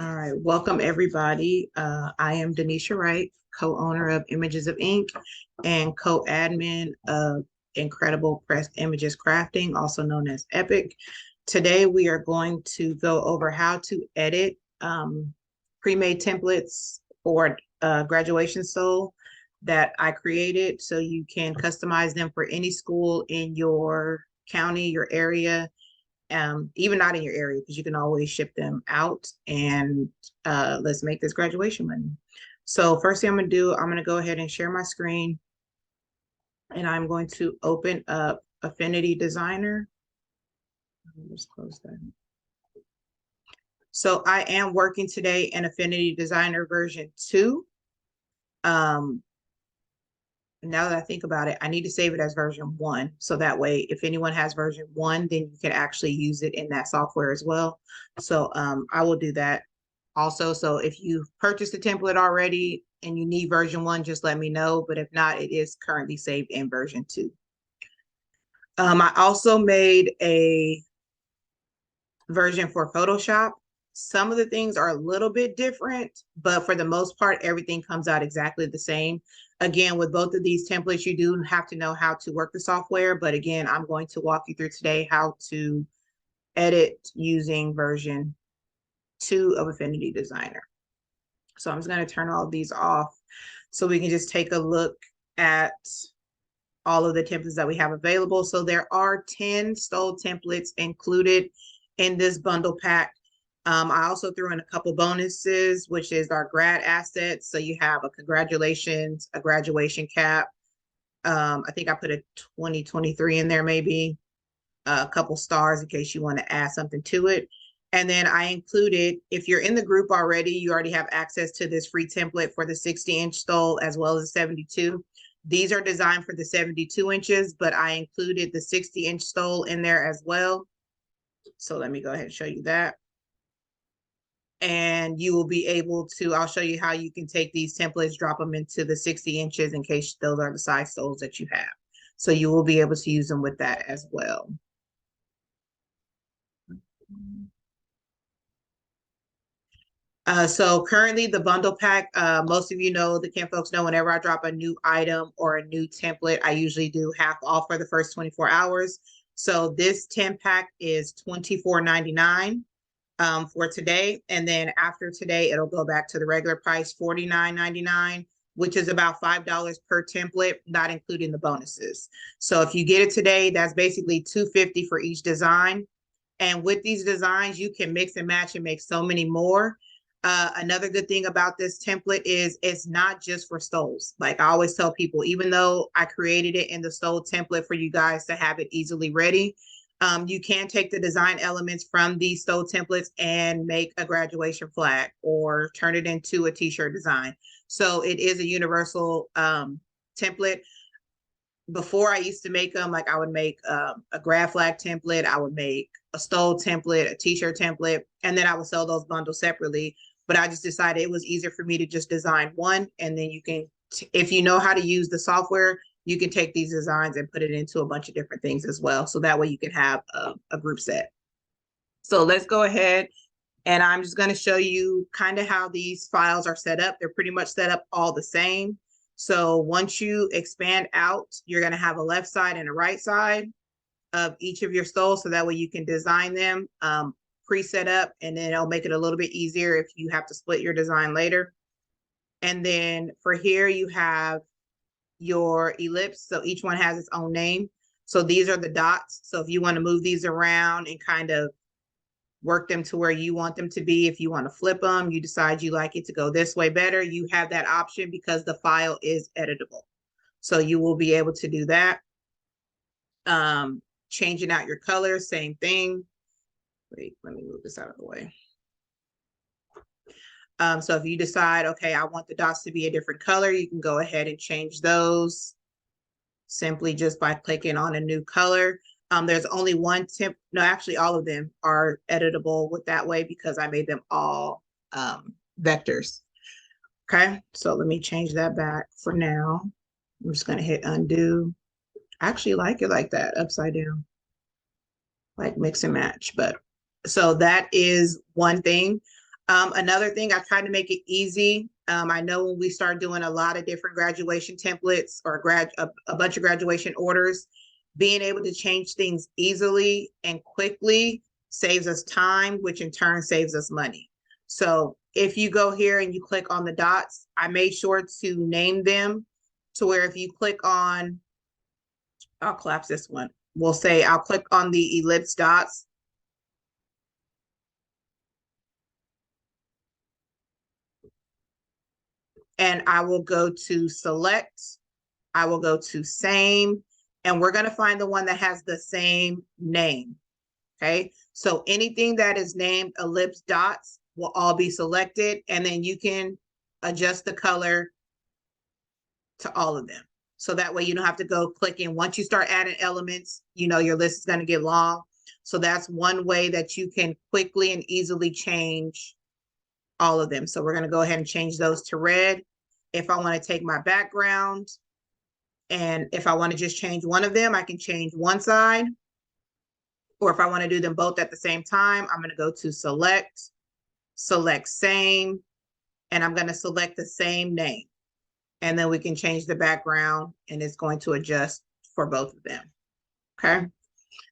All right, welcome everybody. I am Denisha Wright, co-owner of Images of Ink and co-admin of Incredible Pressed Images Crafting, also known as Epic. Today we are going to go over how to edit pre-made templates for graduation stole that I created so you can customize them for any school in your county, your area, even not in your area, because you can always ship them out. And let's make this graduation money. So first thing I'm going to do, I'm going to go ahead and share my screen, and I'm going to open up Affinity Designer. Let's close that. So I am working today in Affinity Designer version 2. Now that I think about it, I need to save it as version 1. So that way, if anyone has version 1, then you can actually use it in that software as well. So I will do that also. So if you've purchased the template already and you need version 1, just let me know. But if not, it is currently saved in version 2. I also made a version for Photoshop. Some of the things are a little bit different, but for the most part, everything comes out exactly the same. Again, with both of these templates, you do have to know how to work the software. But again, I'm going to walk you through today how to edit using version 2 of Affinity Designer. So I'm just going to turn all of these off so we can just take a look at all of the templates that we have available. So there are 10 stole templates included in this bundle pack. I also threw in a couple bonuses, which is our grad assets. So you have a congratulations, a graduation cap. I think I put a 2023 in there, maybe a couple stars in case you want to add something to it. And then I included, if you're in the group already, you already have access to this free template for the 60-inch stole as well as the 72. These are designed for the 72 inches, but I included the 60-inch stole in there as well. So let me go ahead and show you that. And you will be able to, I'll show you how you can take these templates, drop them into the 60 inches in case those are the size stoles that you have. So you will be able to use them with that as well. So currently the bundle pack, most of you know, the Kinfolks know, whenever I drop a new item or a new template, I usually do half off for the first 24 hours. So this 10 pack is $24.99. For today, and then after today it'll go back to the regular price, $49.99, which is about $5 per template, not including the bonuses. So if you get it today, that's basically $250 for each design. And with these designs, you can mix and match and make so many more. Another good thing about this template is it's not just for stoles. Like I always tell people, even though I created it in the stole template for you guys to have it easily ready, you can take the design elements from these stole templates and make a graduation flag or turn it into a t-shirt design. So it is a universal template. Before I used to make them, like I would make a grad flag template, I would make a stole template, a t-shirt template, and then I would sell those bundles separately. But I just decided it was easier for me to just design one, and then you can, if you know how to use the software, you can take these designs and put it into a bunch of different things as well. So that way you can have a group set. So let's go ahead, and I'm just going to show you kind of how these files are set up. They're pretty much set up all the same. So once you expand out, you're going to have a left side and a right side of each of your stoles. So that way you can design them pre-set up, and then it'll make it a little bit easier if you have to split your design later. And then for here, you have your ellipse. So each one has its own name. So these are the dots. So if you want to move these around and kind of work them to where you want them to be, if you want to flip them, you decide you like it to go this way better, you have that option because the file is editable. So you will be able to do that. Changing out your colors, same thing. Wait, let me move this out of the way. So if you decide, okay, I want the dots to be a different color, you can go ahead and change those simply just by clicking on a new color. There's only one temp, no, actually all of them are editable with that way because I made them all vectors. Okay, so let me change that back for now. I'm just gonna hit undo. I actually like it like that, upside down, like mix and match. But so that is one thing. Another thing, I tried to make it easy. I know when we start doing a lot of different graduation templates or a bunch of graduation orders, being able to change things easily and quickly saves us time, which in turn saves us money. So if you go here and you click on the dots, I made sure to name them to where if you click on, I'll collapse this one. We'll say I'll click on the ellipse dots. And I will go to select. I will go to same, and we're going to find the one that has the same name. Okay. So anything that is named ellipse dots will all be selected, and then you can adjust the color to all of them. So that way you don't have to go clicking. Once you start adding elements, you know, your list is going to get long. So that's one way that you can quickly and easily change all of them. So we're going to go ahead and change those to red. If I want to take my background, and if I want to just change one of them, I can change one side. Or if I want to do them both at the same time, I'm going to go to select, select same, and I'm going to select the same name. And then we can change the background, and it's going to adjust for both of them. Okay.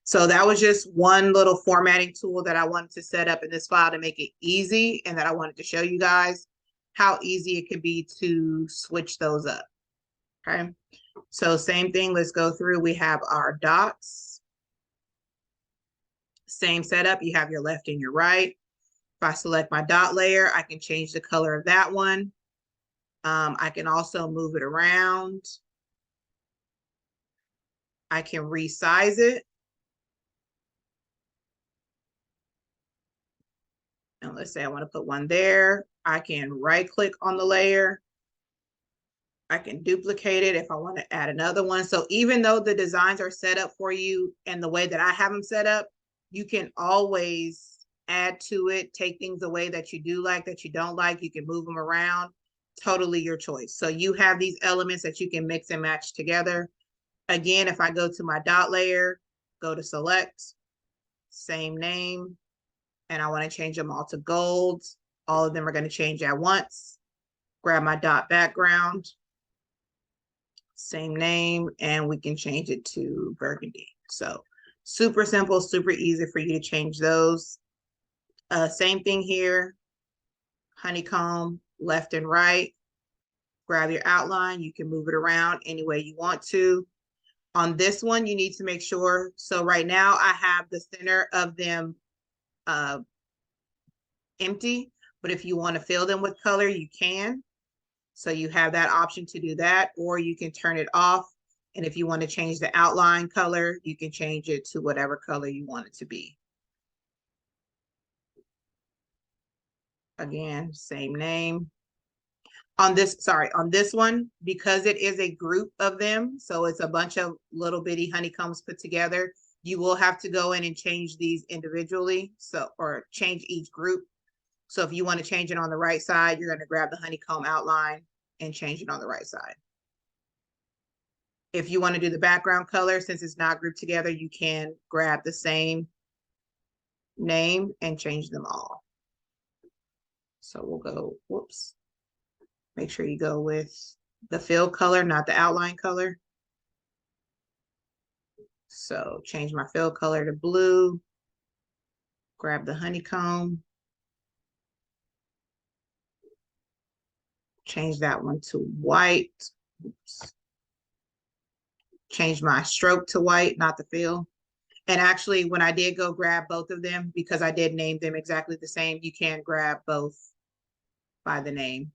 So that was just one little formatting tool that I wanted to set up in this file to make it easy, and that I wanted to show you guys how easy it could be to switch those up. Okay. So same thing, let's go through. We have our dots. Same setup, you have your left and your right. If I select my dot layer, I can change the color of that one. I can also move it around. I can resize it. And let's say I want to put one there. I can right click on the layer. I can duplicate it if I want to add another one. So even though the designs are set up for you and the way that I have them set up, you can always add to it, take things away that you do like, that you don't like. You can move them around. Totally your choice. So you have these elements that you can mix and match together. Again, if I go to my dot layer, go to select, same name, and I want to change them all to gold. All of them are going to change at once. Grab my dot background, same name, and we can change it to burgundy. So super simple, super easy for you to change those. Same thing here, honeycomb, left and right. Grab your outline. You can move it around any way you want to. On this one, you need to make sure. So right now I have the center of them empty, but if you want to fill them with color, you can. So you have that option to do that, or you can turn it off. And if you want to change the outline color, you can change it to whatever color you want it to be. Again, same name. On this one, because it is a group of them, so it's a bunch of little bitty honeycombs put together, you will have to go in and change these individually, or change each group. So if you want to change it on the right side, you're going to grab the honeycomb outline and change it on the right side. If you want to do the background color, since it's not grouped together, you can grab the same name and change them all. So we'll go, whoops. Make sure you go with the fill color, not the outline color. So change my fill color to blue. Grab the honeycomb. Change that one to white. Oops. Change my stroke to white, not the fill. And actually, when I did go grab both of them, because I did name them exactly the same, you can grab both by the name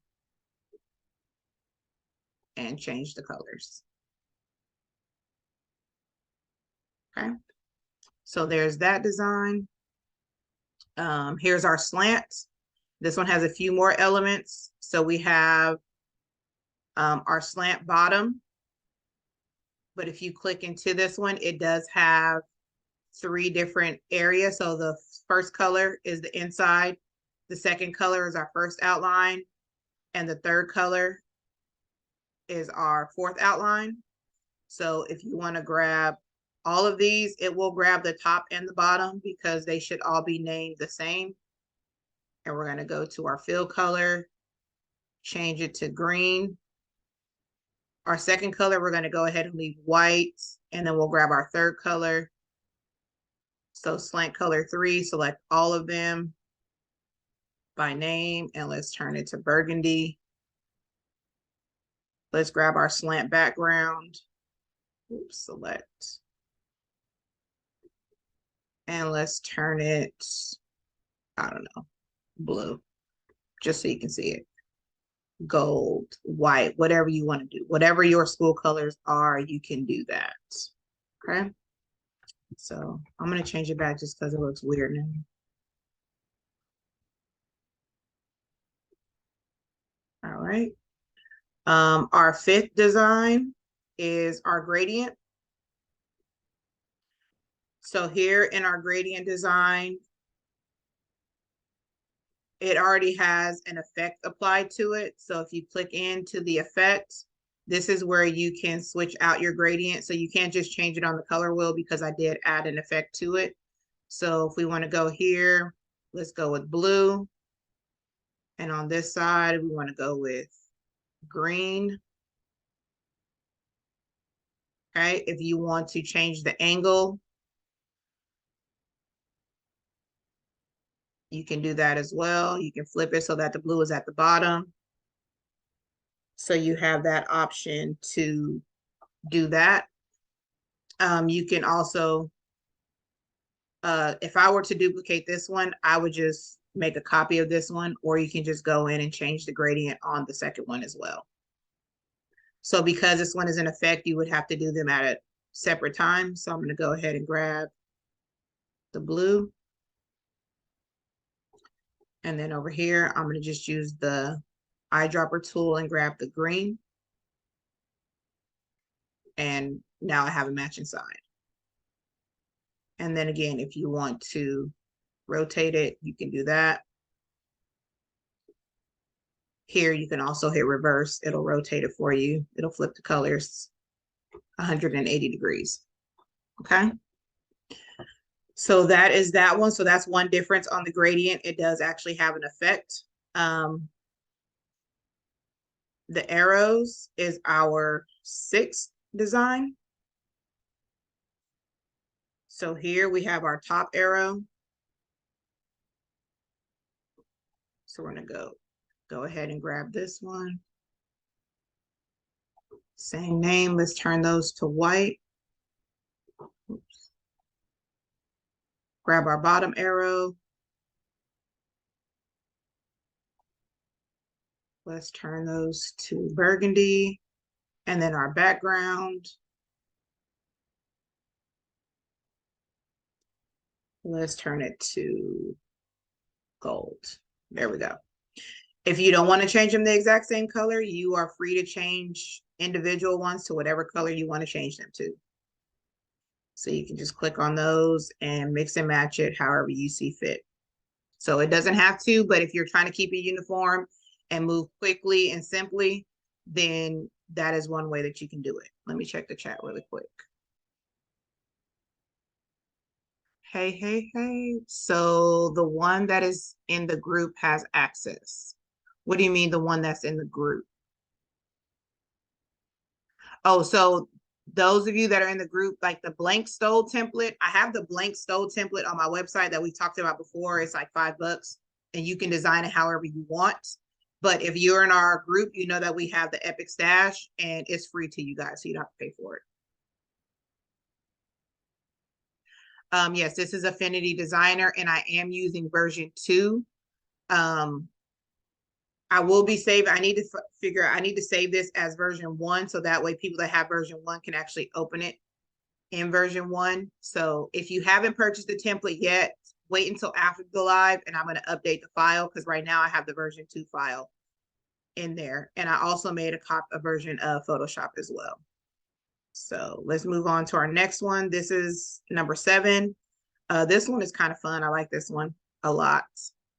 and change the colors. Okay. So there's that design. Here's our slant. This one has a few more elements. So we have our slant bottom. But if you click into this one, it does have 3 different areas. So the first color is the inside. The second color is our first outline. And the third color is our fourth outline. So if you want to grab all of these, it will grab the top and the bottom because they should all be named the same. and we're going to go to our fill color, change it to green. Our second color, we're going to go ahead and leave white, and then we'll grab our third color. So slant color 3, select all of them by name, and let's turn it to burgundy. Let's grab our slant background. Oops, select. And let's turn it, I don't know, blue, just so you can see it. Gold, white, whatever you want to do. Whatever your school colors are, you can do that. Okay. So I'm going to change it back just because it looks weird now. All right. Our fifth design is our gradient. So here in our gradient design, it already has an effect applied to it. So if you click into the effect, this is where you can switch out your gradient. So you can't just change it on the color wheel because I did add an effect to it. So if we want to go here, let's go with blue. And on this side, we want to go with green. Okay, if you want to change the angle, you can do that as well. You can flip it so that the blue is at the bottom. So you have that option to do that. You can also, if I were to duplicate this one, I would just make a copy of this one, or you can just go in and change the gradient on the second one as well. So because this one is in effect, you would have to do them at a separate time. So I'm going to go ahead and grab the blue. And then over here, I'm going to just use the eyedropper tool and grab the green. And now I have a matching side. And then again, if you want to rotate it, you can do that. Here, you can also hit reverse. It'll rotate it for you. It'll flip the colors 180 degrees. Okay. So that is that one. So that's one difference on the gradient. It does actually have an effect. The arrows is our sixth design. So here we have our top arrow. So we're going to go ahead and grab this one. Same name. Let's turn those to white. Oops. Grab our bottom arrow. Let's turn those to burgundy. And then our background. Let's turn it to gold. There we go. If you don't want to change them the exact same color, you are free to change individual ones to whatever color you want to change them to. So you can just click on those and mix and match it however you see fit. So it doesn't have to, but if you're trying to keep it uniform and move quickly and simply, then that is one way that you can do it. Let me check the chat really quick. Hey. So the one that is in the group has access. What do you mean the one that's in the group? Oh, so those of you that are in the group, like the blank stole template, I have the blank stole template on my website that we talked about before. It's like $5 and you can design it however you want. But if you're in our group, you know that we have the Epic Stash and it's free to you guys, so you don't have to pay for it. Yes, this is Affinity Designer and I am using version 2. I will be saving, I need to save this as version 1 so that way people that have version 1 can actually open it in version 1. So if you haven't purchased the template yet, wait until after the live and I'm going to update the file because right now I have the version 2 file in there. And I also made a version of Photoshop as well. So let's move on to our next one. This is number 7. This one is kind of fun. I like this one a lot.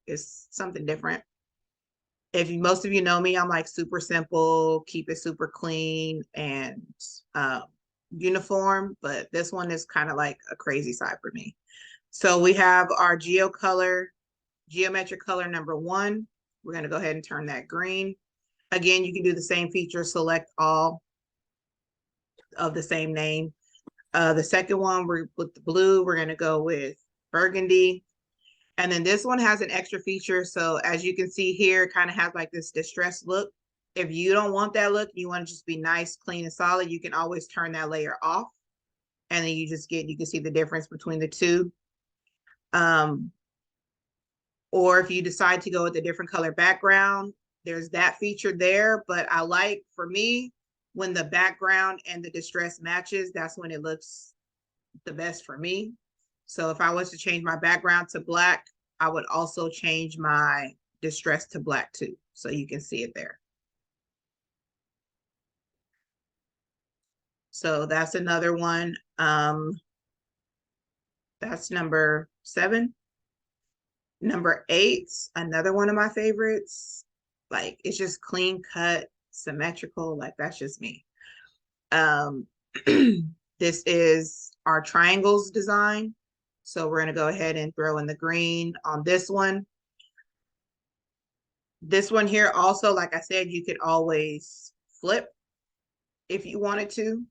It's something different. If most of you know me, I'm like super simple, keep it super clean and uniform, but this one is kind of like a crazy side for me. So we have our geo color geometric color number 1. We're going to go ahead and turn that green. Again, you can do the same feature, select all of the same name. The second one, we're with the blue, we're going to go with burgundy. And then this one has an extra feature. So as you can see here, it kind of has like this distressed look. If you don't want that look, you want to just be nice, clean, and solid, you can always turn that layer off. And then you can see the difference between the two. Or if you decide to go with a different color background, there's that feature there. But I like, for me, when the background and the distress matches, that's when it looks the best for me. So if I was to change my background to black, I would also change my distress to black too. So you can see it there. So that's another one. That's number 7. Number 8, another one of my favorites. Like, it's just clean cut, symmetrical. Like, that's just me. This is our triangles design. So we're going to go ahead and throw in the green on this one. This one here also, like I said, you could always flip if you wanted to.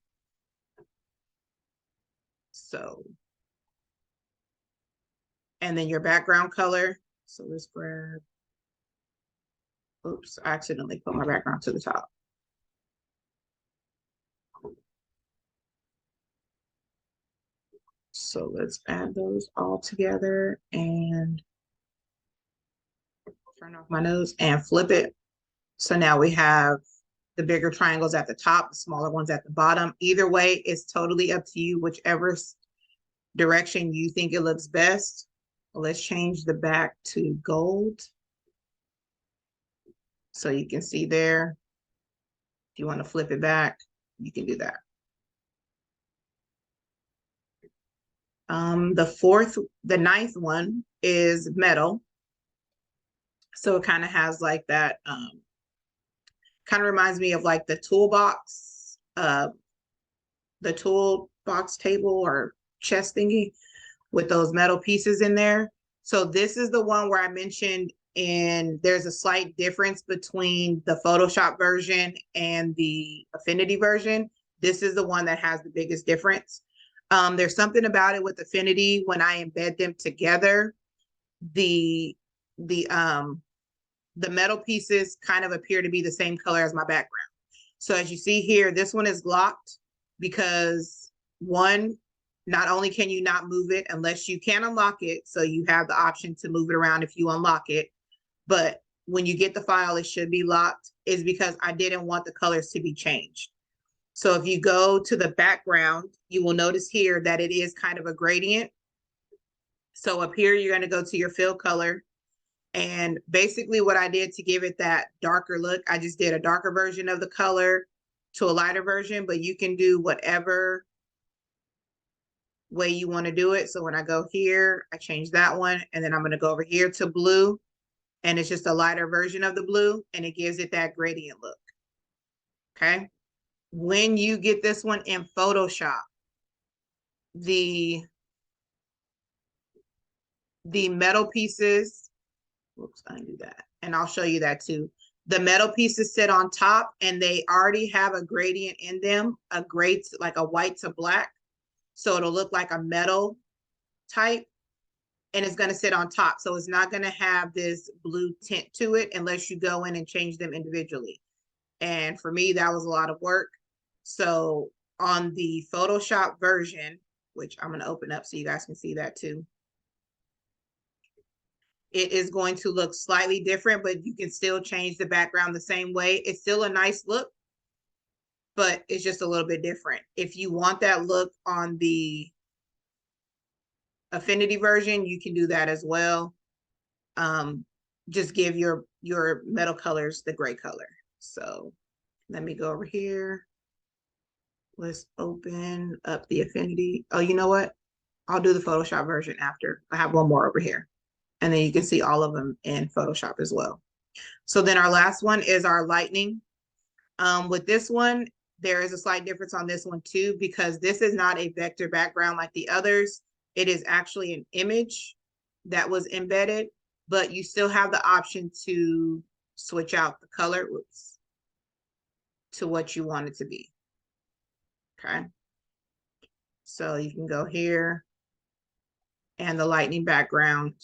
So, and then your background color. So let's grab, oops, I accidentally put my background to the top. So let's add those all together and turn off my nose and flip it. So now we have the bigger triangles at the top, the smaller ones at the bottom. Either way, it's totally up to you, whichever direction you think it looks best. Let's change the back to gold. So you can see there, if you want to flip it back, you can do that. The 9th one is metal. So it kind of has like that, kind of reminds me of like the toolbox table or chest thingy with those metal pieces in there. So this is the one where I mentioned, and there's a slight difference between the Photoshop version and the Affinity version. This is the one that has the biggest difference. There's something about it with Affinity when I embed them together, the metal pieces kind of appear to be the same color as my background. So as you see here, this one is locked because one, not only can you not move it unless you can unlock it, so you have the option to move it around if you unlock it, but when you get the file, it should be locked, is because I didn't want the colors to be changed. So if you go to the background, you will notice here that it is kind of a gradient. So up here, you're going to go to your fill color. And basically what I did to give it that darker look, I just did a darker version of the color to a lighter version, but you can do whatever way you want to do it. So when I go here, I change that one, and then I'm going to go over here to blue, and it's just a lighter version of the blue, and it gives it that gradient look. Okay. When you get this one in Photoshop, the metal pieces, whoops, I didn't do that. And I'll show you that too. The metal pieces sit on top and they already have a gradient in them, a gray, like a white to black. So it'll look like a metal type, and it's going to sit on top. So it's not going to have this blue tint to it unless you go in and change them individually. And for me, that was a lot of work. So on the Photoshop version, which I'm going to open up so you guys can see that too, it is going to look slightly different, but you can still change the background the same way. It's still a nice look, but it's just a little bit different. If you want that look on the Affinity version, you can do that as well. Just give your metal colors the gray color. So let me go over here. Let's open up the Affinity. Oh, you know what? I'll do the Photoshop version after. I have one more over here. And then you can see all of them in Photoshop as well. So then our last one is our lightning. With this one, there is a slight difference on this one too, because this is not a vector background like the others. It is actually an image that was embedded. but you still have the option to switch out the color, whoops, to what you want it to be. Okay. So you can go here and the lightning background.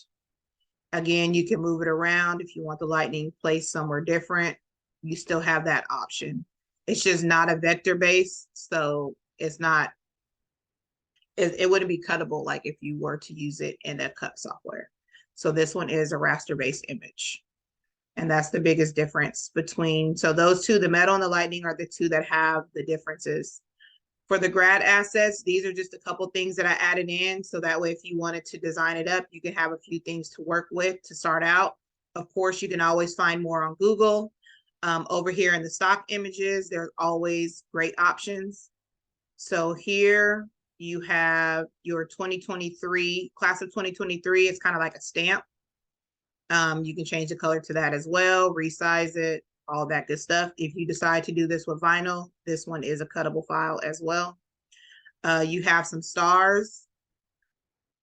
Again, you can move it around if you want the lightning placed somewhere different. You still have that option. It's just not a vector base, so it's not, it wouldn't be cuttable like if you were to use it in a cut software. So this one is a raster-based image. And that's the biggest difference between, so those two, the metal and the lightning, are the two that have the differences. For the grad assets, these are just a couple things that I added in. So that way, if you wanted to design it up, you can have a few things to work with to start out. Of course, you can always find more on Google. Over here in the stock images, there's always great options. So here you have your 2023, class of 2023. It's kind of like a stamp. You can change the color to that as well, resize it, all that good stuff. If you decide to do this with vinyl, this one is a cuttable file as well. You have some stars,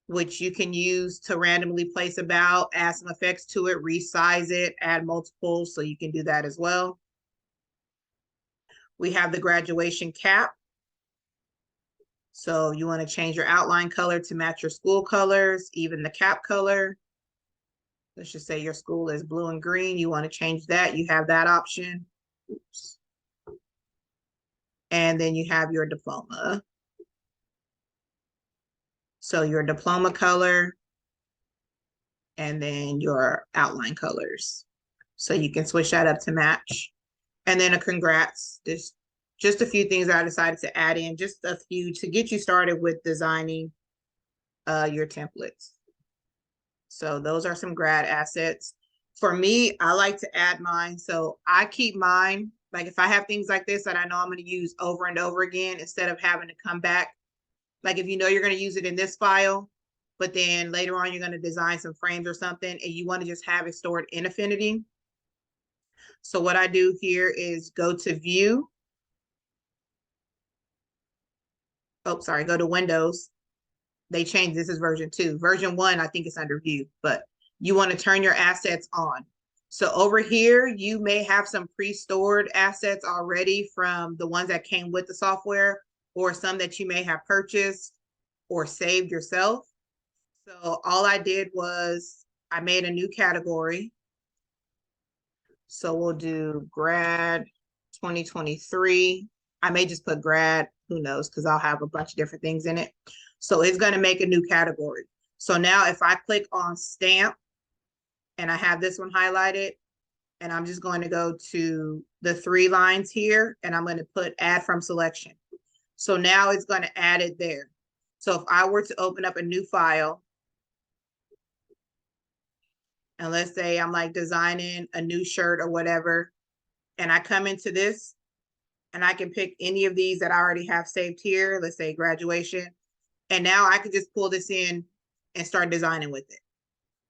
which you can use to randomly place about, add some effects to it, resize it, add multiples, so you can do that as well. We have the graduation cap. So you want to change your outline color to match your school colors, even the cap color. Let's just say your school is blue and green. You want to change that. You have that option. Oops. And then you have your diploma. So your diploma color and then your outline colors. So you can switch that up to match. And then a congrats. There's just a few things I decided to add in, just a few to get you started with designing your templates. So those are some grad assets. For me, I like to add mine. So I keep mine, like if I have things like this that I know I'm going to use over and over again, instead of having to come back. Like if you know you're going to use it in this file, but then later on you're going to design some frames or something and you want to just have it stored in Affinity. So what I do here is go to View. Oh, sorry, go to Windows. They changed, this is version 2. Version 1, I think it's under View, but you want to turn your assets on. So over here, you may have some pre-stored assets already from the ones that came with the software, or some that you may have purchased or saved yourself. So all I did was I made a new category. So we'll do grad 2023. I may just put grad, who knows, because I'll have a bunch of different things in it. So it's going to make a new category. So now if I click on stamp and I have this one highlighted, and I'm just going to go to the 3 lines here and I'm going to put add from selection. So now it's going to add it there. So if I were to open up a new file, and let's say I'm like designing a new shirt or whatever, and I come into this and I can pick any of these that I already have saved here, let's say graduation. And now I can just pull this in and start designing with it.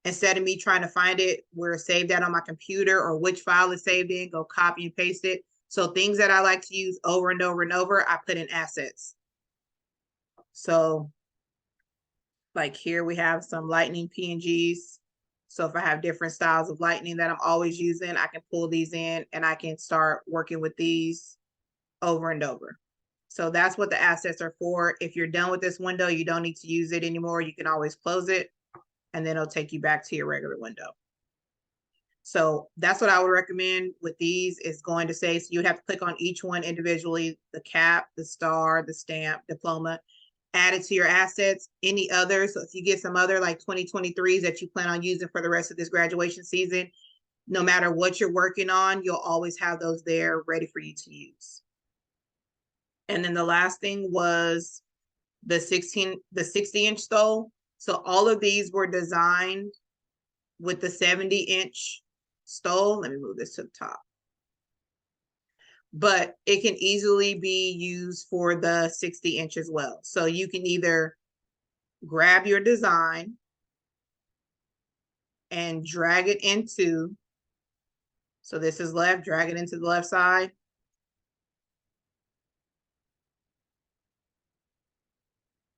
Instead of me trying to find it where it's saved at on my computer or which file it's saved in, go copy and paste it. So things that I like to use over and over and over, I put in assets. So like here we have some lightning PNGs. So if I have different styles of lightning that I'm always using, I can pull these in and I can start working with these over and over. So that's what the assets are for. If you're done with this window, you don't need to use it anymore. You can always close it and then it'll take you back to your regular window. So that's what I would recommend with these, is going to say, so you'd have to click on each one individually, the cap, the star, the stamp, diploma, add it to your assets, any others. So if you get some other like 2023s that you plan on using for the rest of this graduation season, no matter what you're working on, you'll always have those there ready for you to use. And then the last thing was the 60-inch stole. So all of these were designed with the 70-inch stole. Let me move this to the top. But it can easily be used for the 60-inch as well. So you can either grab your design and drag it into, so this is left, drag it into the left side.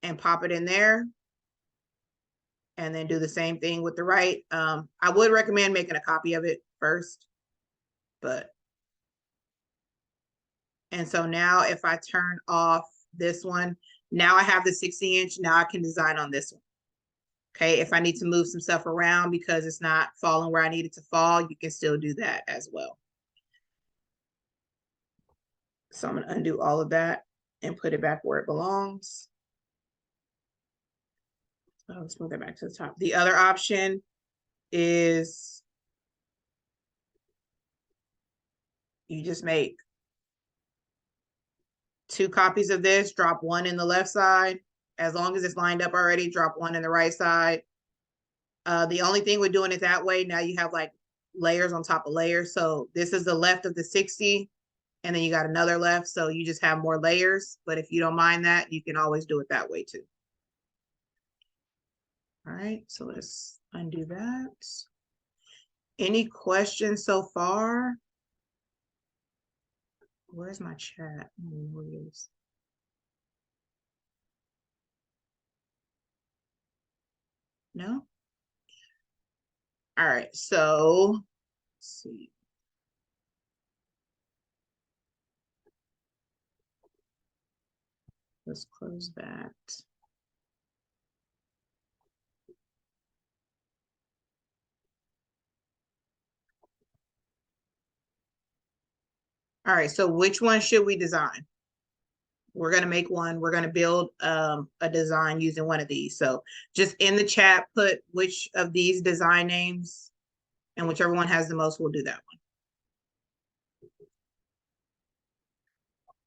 And pop it in there. and then do the same thing with the right. I would recommend making a copy of it first, and so now if I turn off this one, now I have the 60-inch, now I can design on this one. Okay, if I need to move some stuff around because it's not falling where I need it to fall, you can still do that as well. So I'm gonna undo all of that and put it back where it belongs. Oh, let's move that back to the top. The other option is you just make 2 copies of this, drop one in the left side. As long as it's lined up already, drop one in the right side. The only thing with doing it that way, now you have like layers on top of layers. So this is the left of the 60, and then you got another left. So you just have more layers. But if you don't mind that, you can always do it that way too. All right, so let's undo that. Any questions so far? Where's my chat? Where it is. No? All right, so let's see. Let's close that. All right, so which one should we design? We're going to make one. We're going to build a design using one of these. So just in the chat, put which of these design names, and whichever one has the most, we'll do that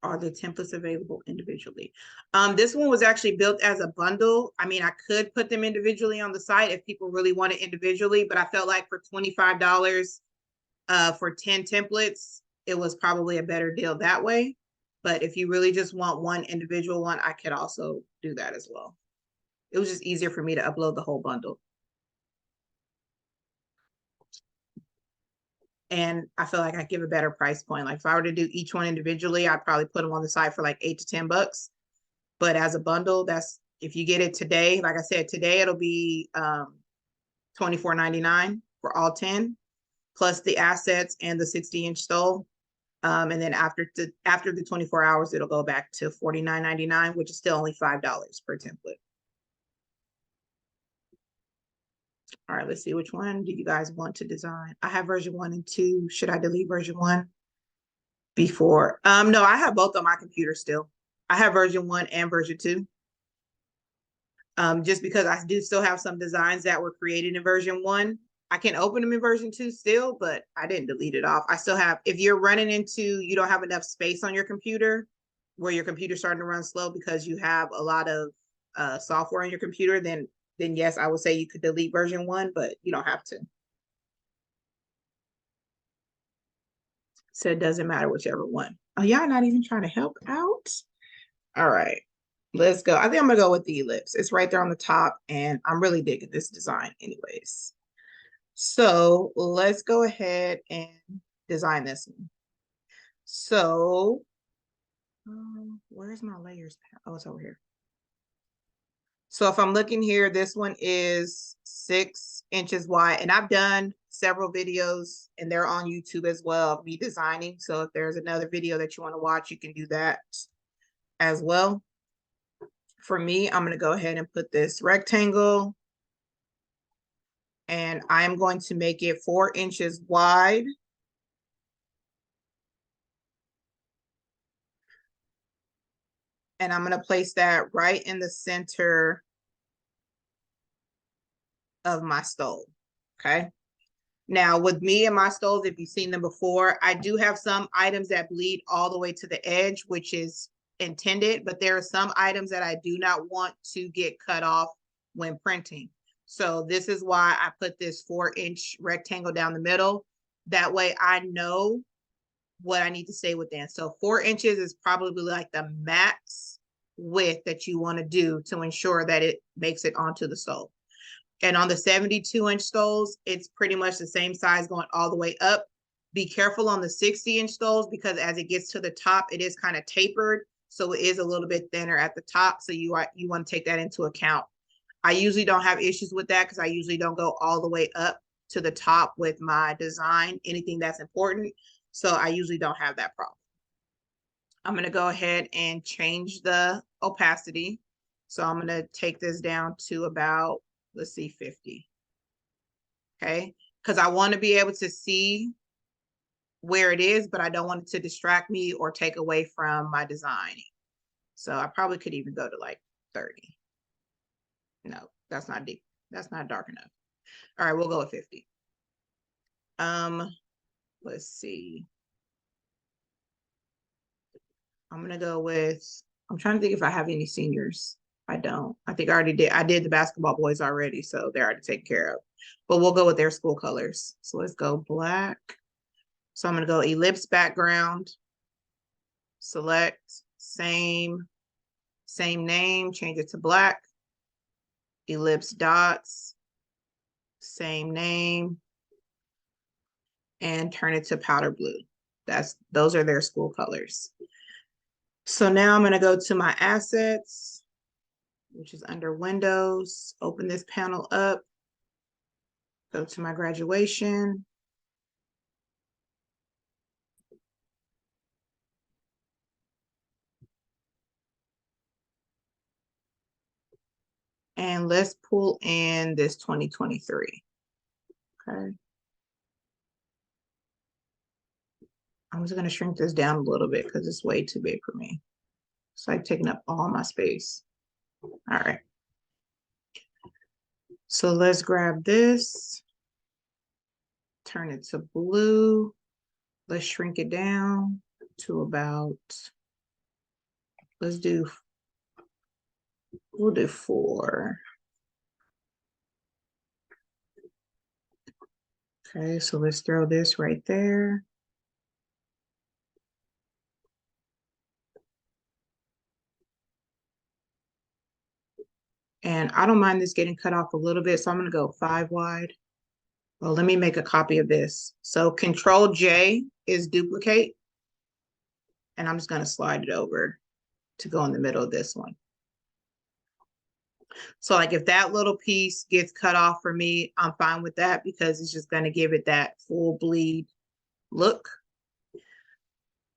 one. Are the templates available individually? This one was actually built as a bundle. I mean, I could put them individually on the site if people really want it individually, but I felt like for $25 for 10 templates, it was probably a better deal that way. But if you really just want one individual one, I could also do that as well. It was just easier for me to upload the whole bundle. And I feel like I give a better price point. Like if I were to do each one individually, I'd probably put them on the site for like $8 to $10. But as a bundle, that's if you get it today, like I said, today it'll be $24.99 for all 10, plus the assets and the 60-inch stole. And then after the 24 hours, it'll go back to $49.99, which is still only $5 per template. All right, let's see, which one do you guys want to design? I have version 1 and 2. Should I delete version 1 before? No, I have both on my computer still. I have version 1 and version 2. Just because I do still have some designs that were created in version 1. I can open them in version 2 still, but I didn't delete it off. I still have, if you're running into, you don't have enough space on your computer, where your computer's starting to run slow because you have a lot of software on your computer, then yes, I would say you could delete version 1, but you don't have to. So it doesn't matter whichever one. Oh, y'all not even trying to help out? All right, let's go. I think I'm gonna go with the ellipse. It's right there on the top, and I'm really digging this design anyways. So let's go ahead and design this one. So where's my layers? Oh, it's over here. So if I'm looking here, this one is 6 inches wide, and I've done several videos and they're on YouTube as well of me designing. So if there's another video that you want to watch, you can do that as well. For me, I'm going to go ahead and put this rectangle, and I'm going to make it 4 inches wide. And I'm going to place that right in the center of my stole. Okay. Now with me and my stoles, if you've seen them before, I do have some items that bleed all the way to the edge, which is intended, but there are some items that I do not want to get cut off when printing. So this is why I put this 4-inch rectangle down the middle. That way I know what I need to stay within. So 4 inches is probably like the max width that you want to do to ensure that it makes it onto the stole. And on the 72-inch stoles, it's pretty much the same size going all the way up. Be careful on the 60-inch stoles because as it gets to the top, it is kind of tapered. So it is a little bit thinner at the top. So you want to take that into account. I usually don't have issues with that because I usually don't go all the way up to the top with my design, anything that's important. So I usually don't have that problem. I'm going to go ahead and change the opacity. So I'm going to take this down to about, let's see, 50. Okay. Because I want to be able to see where it is, but I don't want it to distract me or take away from my design. So I probably could even go to like 30. No, that's not deep. That's not dark enough. All right, we'll go with 50. Let's see. I'm gonna go with, I'm trying to think if I have any seniors. I don't. I think I already did. I did the basketball boys already, so they're already taken care of. But we'll go with their school colors. So let's go black. So I'm gonna go ellipse background, select same name, change it to black, ellipse dots, same name, and turn it to powder blue. Those are their school colors. So now I'm going to go to my assets, which is under Windows, open this panel up, go to my graduation. And let's pull in this 2023. Okay. I'm just going to shrink this down a little bit because it's way too big for me. It's like taking up all my space. All right. So let's grab this, turn it to blue. Let's shrink it down to about, we'll do 4. Okay, so let's throw this right there. And I don't mind this getting cut off a little bit, so I'm gonna go 5 wide. Well, let me make a copy of this. So Control J is duplicate, and I'm just gonna slide it over to go in the middle of this one. So like if that little piece gets cut off for me, I'm fine with that because it's just gonna give it that full bleed look.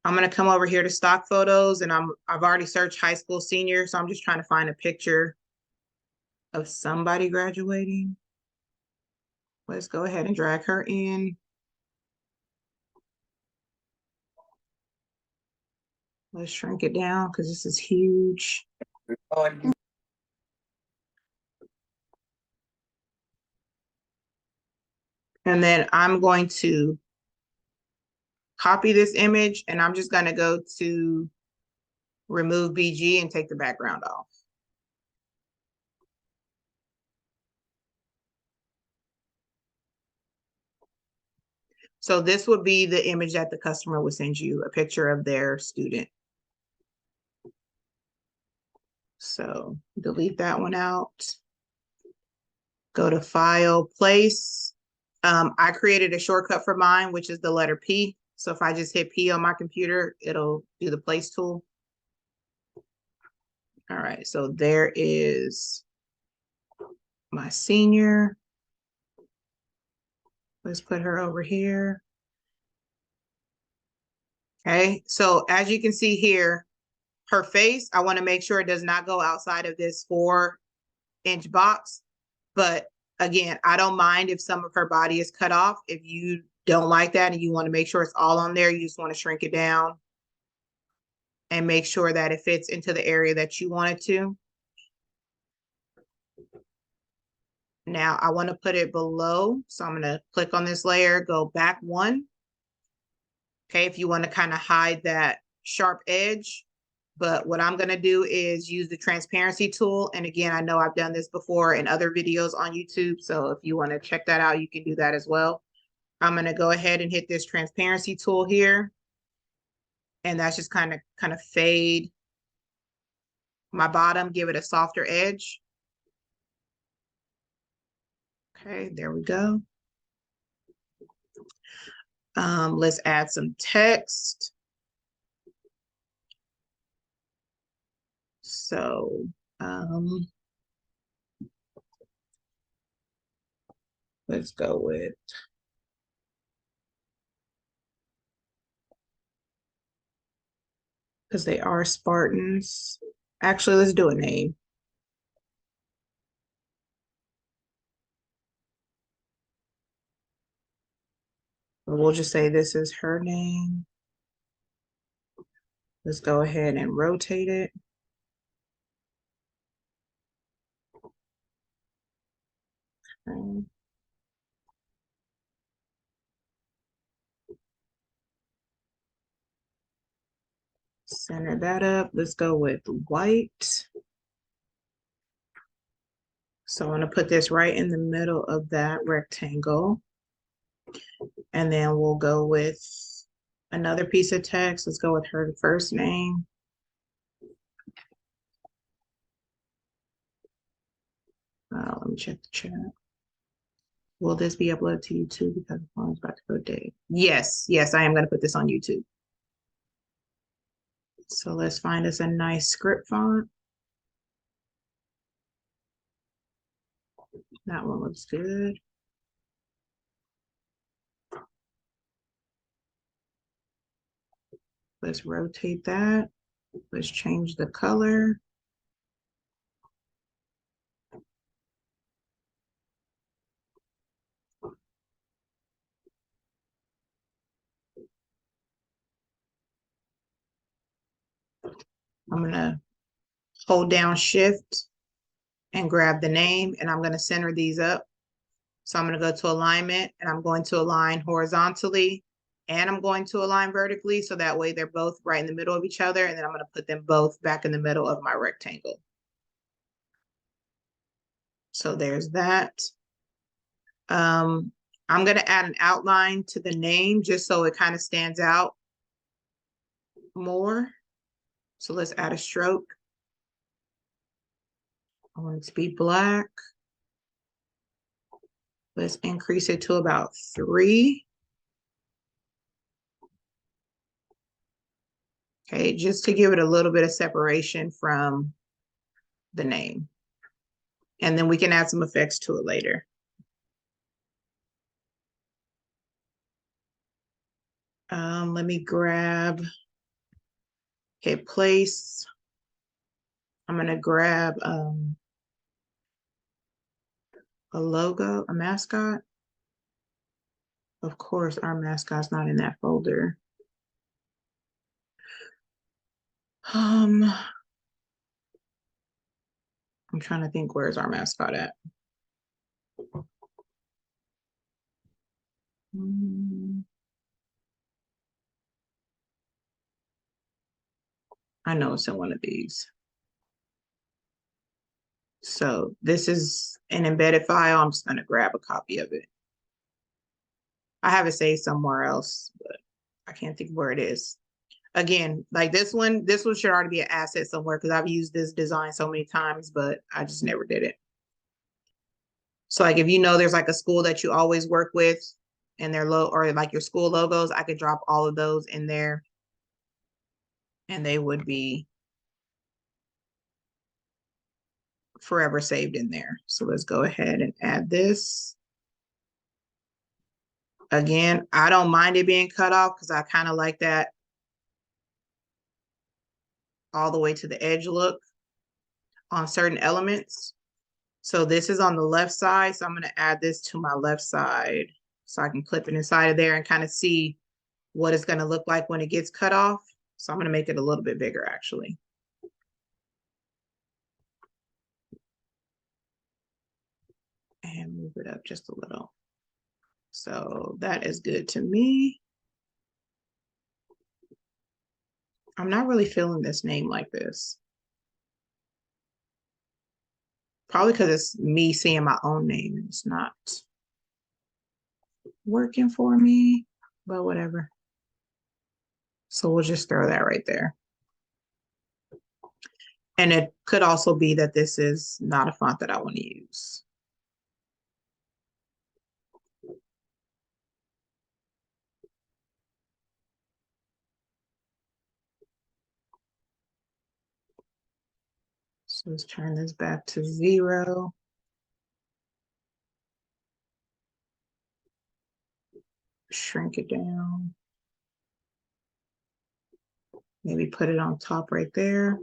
I'm gonna come over here to stock photos, and I've already searched high school senior, so I'm just trying to find a picture of somebody graduating. Let's go ahead and drag her in. Let's shrink it down because this is huge. And then I'm going to copy this image, and I'm just going to go to remove BG and take the background off. So this would be the image that the customer would send you, a picture of their student. So delete that one out. Go to File, Place. I created a shortcut for mine, which is the letter P. So if I just hit P on my computer, it'll do the place tool. All right, so there is my senior. Let's put her over here. Okay, so as you can see here, her face, I want to make sure it does not go outside of this 4-inch box. But again, I don't mind if some of her body is cut off. If you don't like that and you want to make sure it's all on there, you just want to shrink it down and make sure that it fits into the area that you want it to. Now I want to put it below. So I'm going to click on this layer, go back 1. Okay, if you want to kind of hide that sharp edge. But what I'm going to do is use the transparency tool. And again, I know I've done this before in other videos on YouTube. So if you want to check that out, you can do that as well. I'm going to go ahead and hit this transparency tool here. And that's just kind of fade my bottom, give it a softer edge. Okay, there we go. Let's add some text. So Let's go with, because they are Spartans. Actually, let's do a name. We'll just say this is her name. Let's go ahead and rotate it. Okay. Center that up. Let's go with white. So I'm going to put this right in the middle of that rectangle. And then we'll go with another piece of text. Let's go with her first name. Let me check the chat. Will this be uploaded to YouTube because the phone's about to go dead? Yes, yes, I am going to put this on YouTube. So let's find us a nice script font. That one looks good. Let's rotate that. Let's change the color. I'm going to hold down Shift and grab the name, and I'm going to center these up. So I'm going to go to alignment, and I'm going to align horizontally, and I'm going to align vertically, so that way they're both right in the middle of each other, and then I'm going to put them both back in the middle of my rectangle. So there's that. I'm going to add an outline to the name just so it kind of stands out more. So let's add a stroke. I want it to be black. Let's increase it to about 3. Okay, just to give it a little bit of separation from the name. And then we can add some effects to it later. Let me grab, okay, place. I'm gonna grab a logo, a mascot. Of course, our mascot's not in that folder. I'm trying to think, where's our mascot at? I know it's in one of these. So this is an embedded file. I'm just going to grab a copy of it. I have it saved somewhere else, but I can't think where it is. Again, like this one should already be an asset somewhere because I've used this design so many times, but I just never did it. So like if you know there's like a school that you always work with and their or like your school logos, I could drop all of those in there and they would be forever saved in there. So let's go ahead and add this. Again, I don't mind it being cut off because I kind of like that all the way to the edge look on certain elements. So this is on the left side. So I'm going to add this to my left side so I can clip it inside of there and kind of see what it's going to look like when it gets cut off. So I'm going to make it a little bit bigger actually. And move it up just a little. So that is good to me. I'm not really feeling this name like this. Probably because it's me seeing my own name and it's not working for me, but whatever. So we'll just throw that right there. And it could also be that this is not a font that I want to use. So let's turn this back to 0. Shrink it down. Maybe put it on top right there.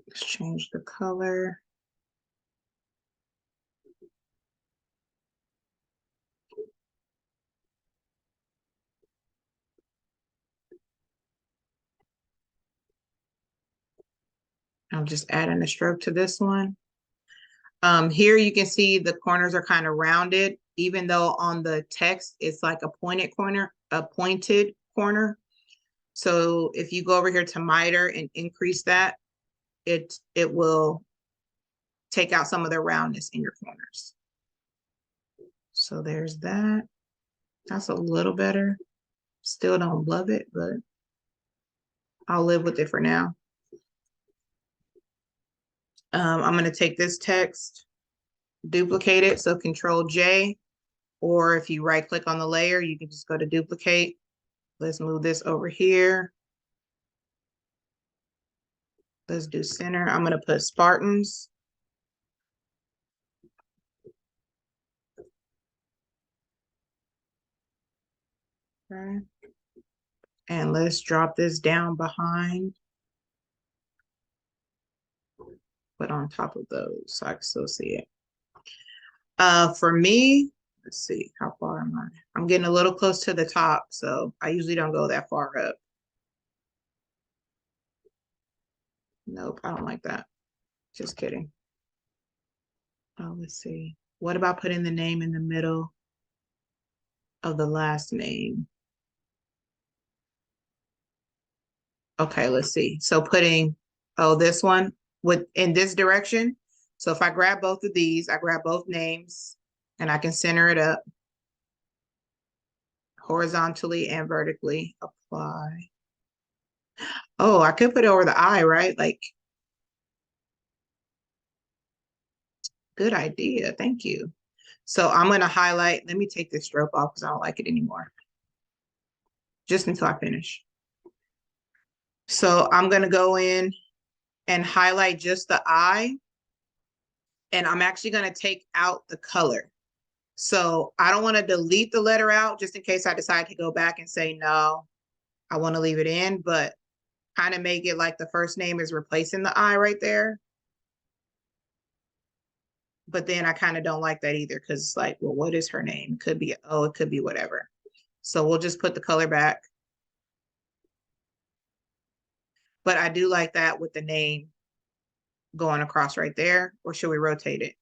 Let's change the color. I'm just adding a stroke to this one. Here you can see the corners are kind of rounded, even though on the text it's like a pointed corner, a pointed corner. So if you go over here to miter and increase that, it will take out some of the roundness in your corners. So there's that. That's a little better. Still don't love it, but I'll live with it for now. I'm going to take this text, duplicate it. So Control J, or if you right click on the layer, you can just go to duplicate. Let's move this over here. Let's do center. I'm going to put Spartans. Okay. And let's drop this down behind, put on top of those so I can still see it. For me, let's see, how far am I? I'm getting a little close to the top, so I usually don't go that far up. Nope, I don't like that. Just kidding. Oh, let's see. What about putting the name in the middle of the last name? Okay, let's see. So putting, oh, this one with in this direction. So if I grab both of these, I grab both names and I can center it up horizontally and vertically. Apply. Oh, I could put it over the eye, right? Like, good idea. Thank you. So I'm going to highlight. Let me take this stroke off because I don't like it anymore. Just until I finish. So I'm going to go in and highlight just the eye. And I'm actually going to take out the color. So I don't want to delete the letter out just in case I decide to go back and say, no, I want to leave it in, but kind of make it like the first name is replacing the I right there. But then I kind of don't like that either because it's like, well, what is her name? It could be, oh, it could be whatever. So we'll just put the color back. But I do like that with the name going across right there, or should we rotate it?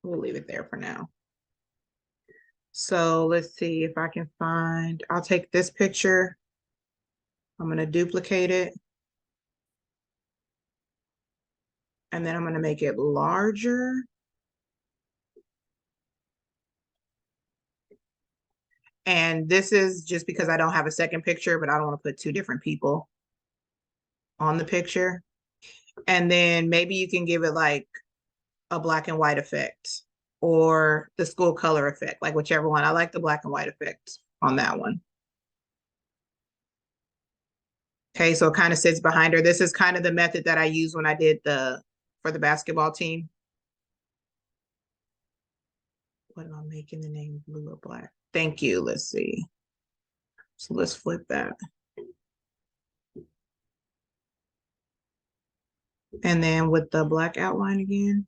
We'll leave it there for now. So let's see if I can find, I'll take this picture. I'm going to duplicate it. And then I'm going to make it larger. And this is just because I don't have a second picture, but I don't want to put two different people on the picture. And then maybe you can give it like a black and white effect or the school color effect, like whichever one. I like the black and white effect on that one. Okay, so it kind of sits behind her. This is kind of the method that I used when I did for the basketball team. What am I making the name blue or black? Thank you. Let's see. So let's flip that. And then with the black outline again,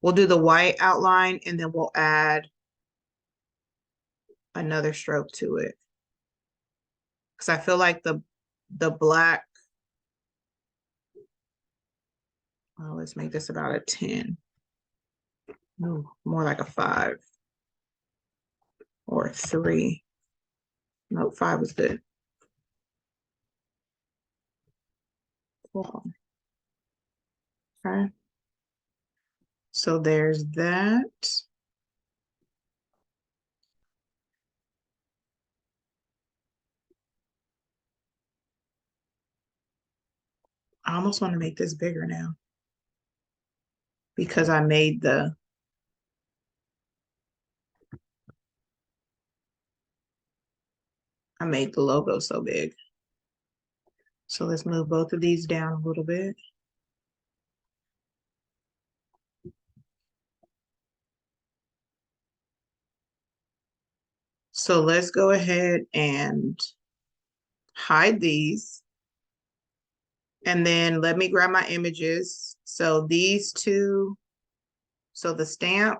we'll do the white outline and then we'll add another stroke to it. Because I feel like the black, well, let's make this about a 10. No, more like a 5 or a 3. No, 5 was good. Cool. Okay. So there's that. I almost want to make this bigger now because I made the I made the logo so big. So let's move both of these down a little bit. So let's go ahead and hide these. And then let me grab my images. So these two, so the stamp,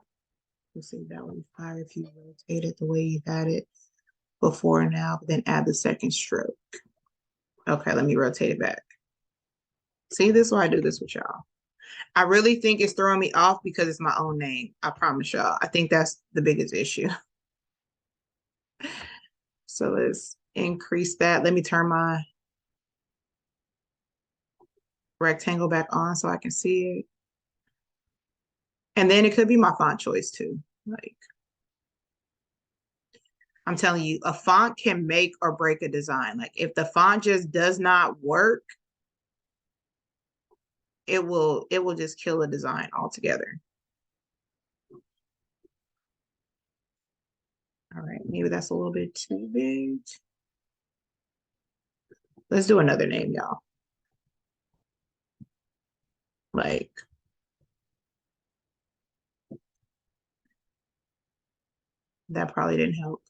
let's see, that would be fine if you rotate it the way you had it before and now, then add the second stroke. Okay, let me rotate it back. See, this is why I do this with y'all. I really think it's throwing me off because it's my own name. I promise y'all. I think that's the biggest issue. So let's increase that. Let me turn my rectangle back on so I can see it. And then it could be my font choice too. Like, I'm telling you, a font can make or break a design. Like if the font just does not work, it will just kill a design altogether. All right, maybe that's a little bit too big. Let's do another name, y'all. Like, that probably didn't help.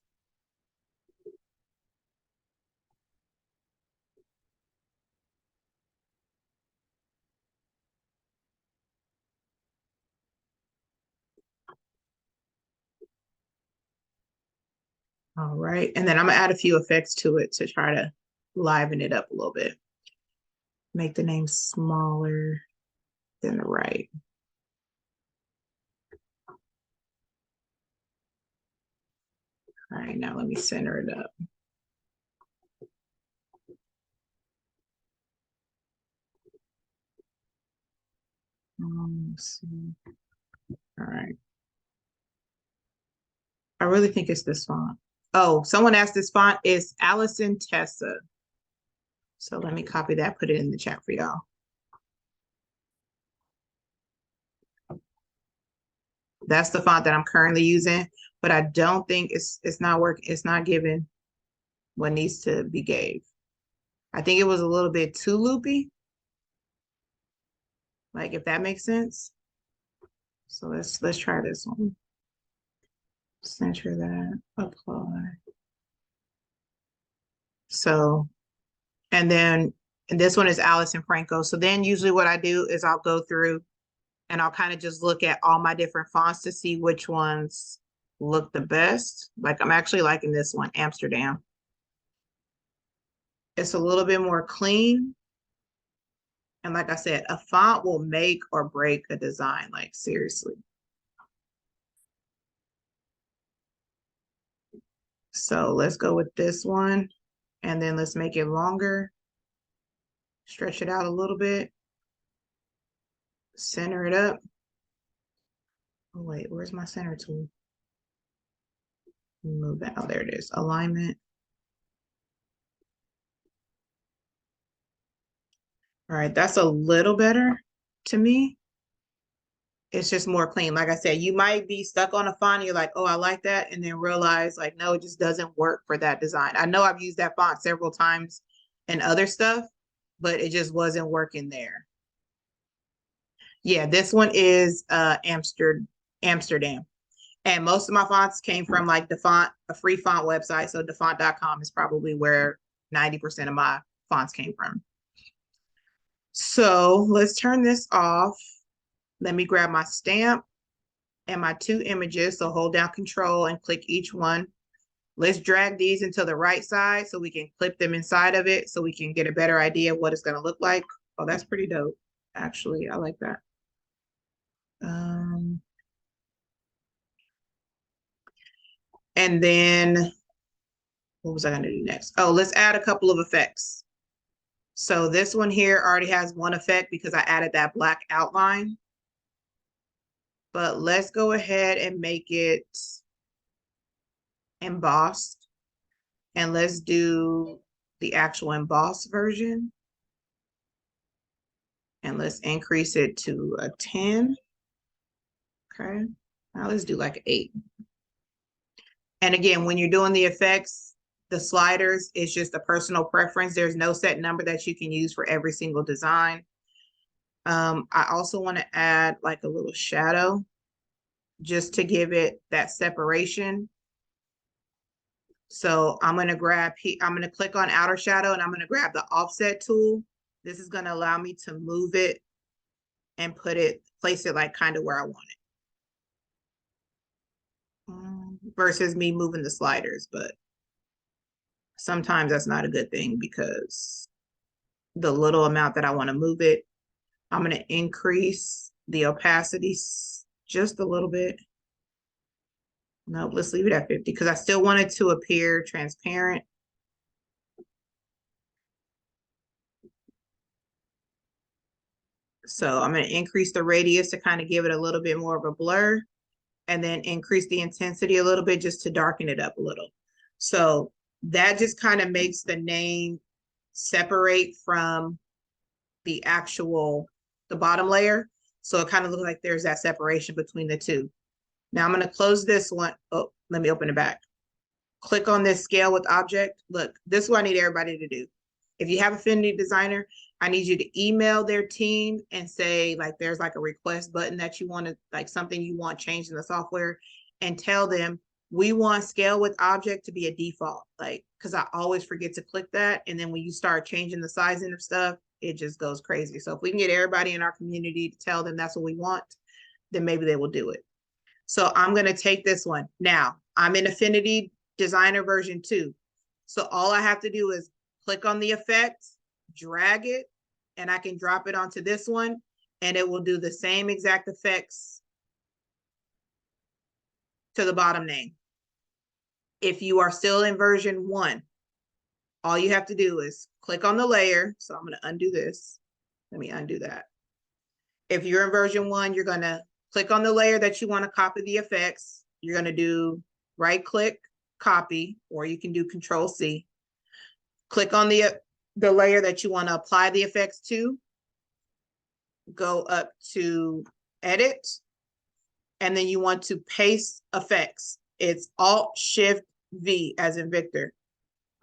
All right, and then I'm gonna add a few effects to it to try to liven it up a little bit. Make the name smaller than the right. All right, now let me center it up. Let's see. All right. I really think it's this font. Oh, someone asked this font is Allison Tessa. So let me copy that, put it in the chat for y'all. That's the font that I'm currently using, but I don't think it's not working. It's not giving what needs to be gave. I think it was a little bit too loopy. Like if that makes sense. So let's try this one. Center that, apply. So, and then and this one is Allison Franco. So then usually what I do is I'll go through and I'll kind of just look at all my different fonts to see which ones look the best. Like I'm actually liking this one, Amsterdam. It's a little bit more clean. And like I said, a font will make or break a design, like seriously. So let's go with this one and then let's make it longer. Stretch it out a little bit. Center it up. Oh, wait, where's my center tool? Move that. Oh, there it is. Alignment. All right, that's a little better to me. It's just more clean. Like I said, you might be stuck on a font. You're like, oh, I like that. And then realize like, no, it just doesn't work for that design. I know I've used that font several times and other stuff, but it just wasn't working there. Yeah, this one is Amsterdam. And most of my fonts came from like a free font website. So defont.com is probably where 90% of my fonts came from. So let's turn this off. Let me grab my stamp and my two images. So hold down control and click each one. Let's drag these into the right side so we can clip them inside of it so we can get a better idea of what it's going to look like. Oh, that's pretty dope. Actually, I like that. And then what was I going to do next? Oh, let's add a couple of effects. So this one here already has one effect because I added that black outline. But let's go ahead and make it embossed. And let's do the actual embossed version. And let's increase it to a 10. Okay. Now let's do like 8. And again, when you're doing the effects, The sliders is just a personal preference. There's no set number that you can use for every single design. I also want to add like a little shadow just to give it that separation. So I'm going to click on outer shadow and I'm going to grab the offset tool. This is going to allow me to move it and place it like kind of where I want it. Versus me moving the sliders, but sometimes that's not a good thing because the little amount that I want to move it, I'm going to increase the opacity just a little bit. No, let's leave it at 50 because I still want it to appear transparent. So I'm going to increase the radius to kind of give it a little bit more of a blur, and then increase the intensity a little bit just to darken it up a little. So that just kind of makes the name separate from the bottom layer. So it kind of looks like there's that separation between the two. Now I'm going to close this one. Oh, let me open it back. Click on this scale with object. Look, this is what I need everybody to do. If you have Affinity Designer, I need you to email their team and say like there's like a request button that you want to, like something you want changed in the software, and tell them we want scale with object to be a default. Like, because I always forget to click that. And then when you start changing the sizing of stuff, it just goes crazy. So if we can get everybody in our community to tell them that's what we want, then maybe they will do it. So I'm going to take this one. Now I'm in Affinity Designer version 2. So all I have to do is click on the effect, drag it, and I can drop it onto this one, and it will do the same exact effects to the bottom name. If you are still in version 1, all you have to do is click on the layer. So I'm going to undo this. Let me undo that. If you're in version 1, you're going to click on the layer that you want to copy the effects. You're going to do right click, copy, or you can do Control C. Click on the layer that you want to apply the effects to. Go up to edit, and then you want to paste effects. It's Alt-Shift-V as in Victor.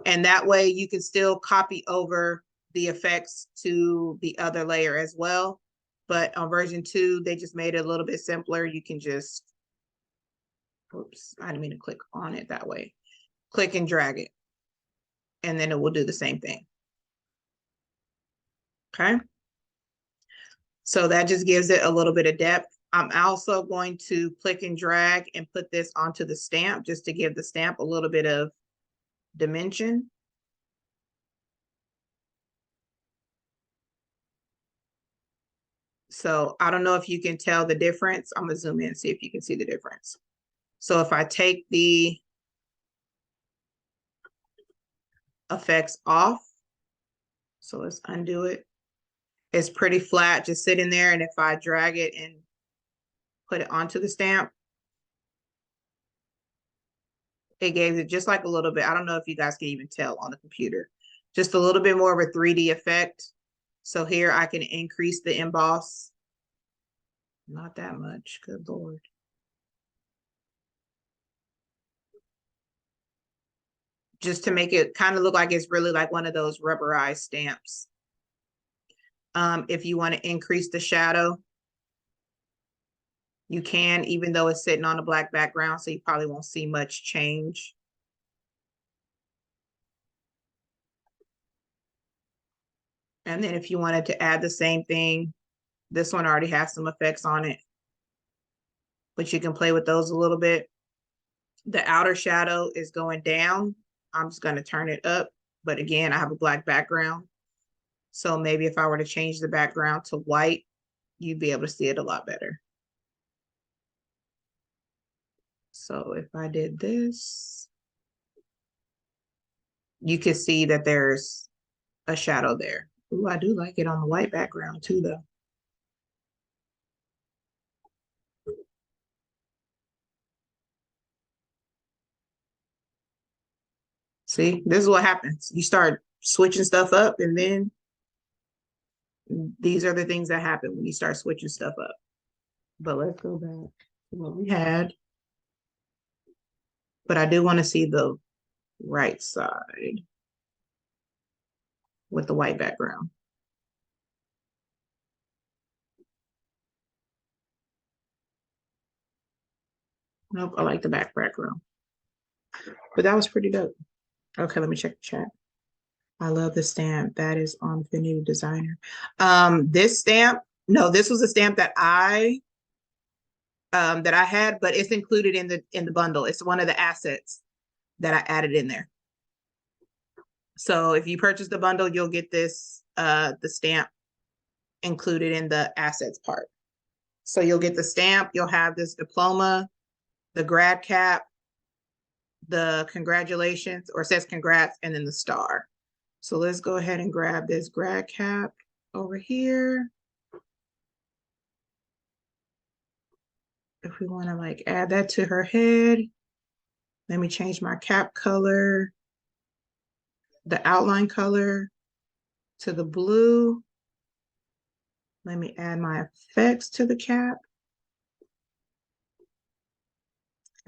And that way you can still copy over the effects to the other layer as well. But on version 2, they just made it a little bit simpler. You can just, oops, I didn't mean to click on it that way. Click and drag it, and then it will do the same thing. Okay. So that just gives it a little bit of depth. I'm also going to click and drag and put this onto the stamp just to give the stamp a little bit of dimension. So I don't know if you can tell the difference. I'm gonna zoom in and see if you can see the difference. So if I take the effects off, so let's undo it. It's pretty flat, just sitting there. And if I drag it and put it onto the stamp, it gave it just like a little bit. I don't know if you guys can even tell on the computer, just a little bit more of a 3D effect. So here I can increase the emboss. Not that much, good Lord. Just to make it kind of look like it's really like one of those rubberized stamps. If you want to increase the shadow, you can, even though it's sitting on a black background, so you probably won't see much change. And then if you wanted to add the same thing, this one already has some effects on it, but you can play with those a little bit. The outer shadow is going down. I'm just going to turn it up. But again, I have a black background. So maybe if I were to change the background to white, you'd be able to see it a lot better. So if I did this, you can see that there's a shadow there. Ooh, I do like it on the white background too, though. See, this is what happens. You start switching stuff up, and then these are the things that happen when you start switching stuff up. But let's go back to what we had. But I do want to see the right side with the white background. Nope, I like the back background. But that was pretty dope. Okay, let me check the chat. I love the stamp. That is on Affinity Designer. This stamp, no, this was a stamp that I had, but it's included in the bundle. It's one of the assets that I added in there. So if you purchase the bundle, you'll get this the stamp included in the assets part. So you'll get the stamp, you'll have this diploma, the grad cap, the congratulations, or it says congrats, and then the star. So let's go ahead and grab this grad cap over here. If we want to like add that to her head, let me change my cap color, the outline color to the blue. Let me add my effects to the cap.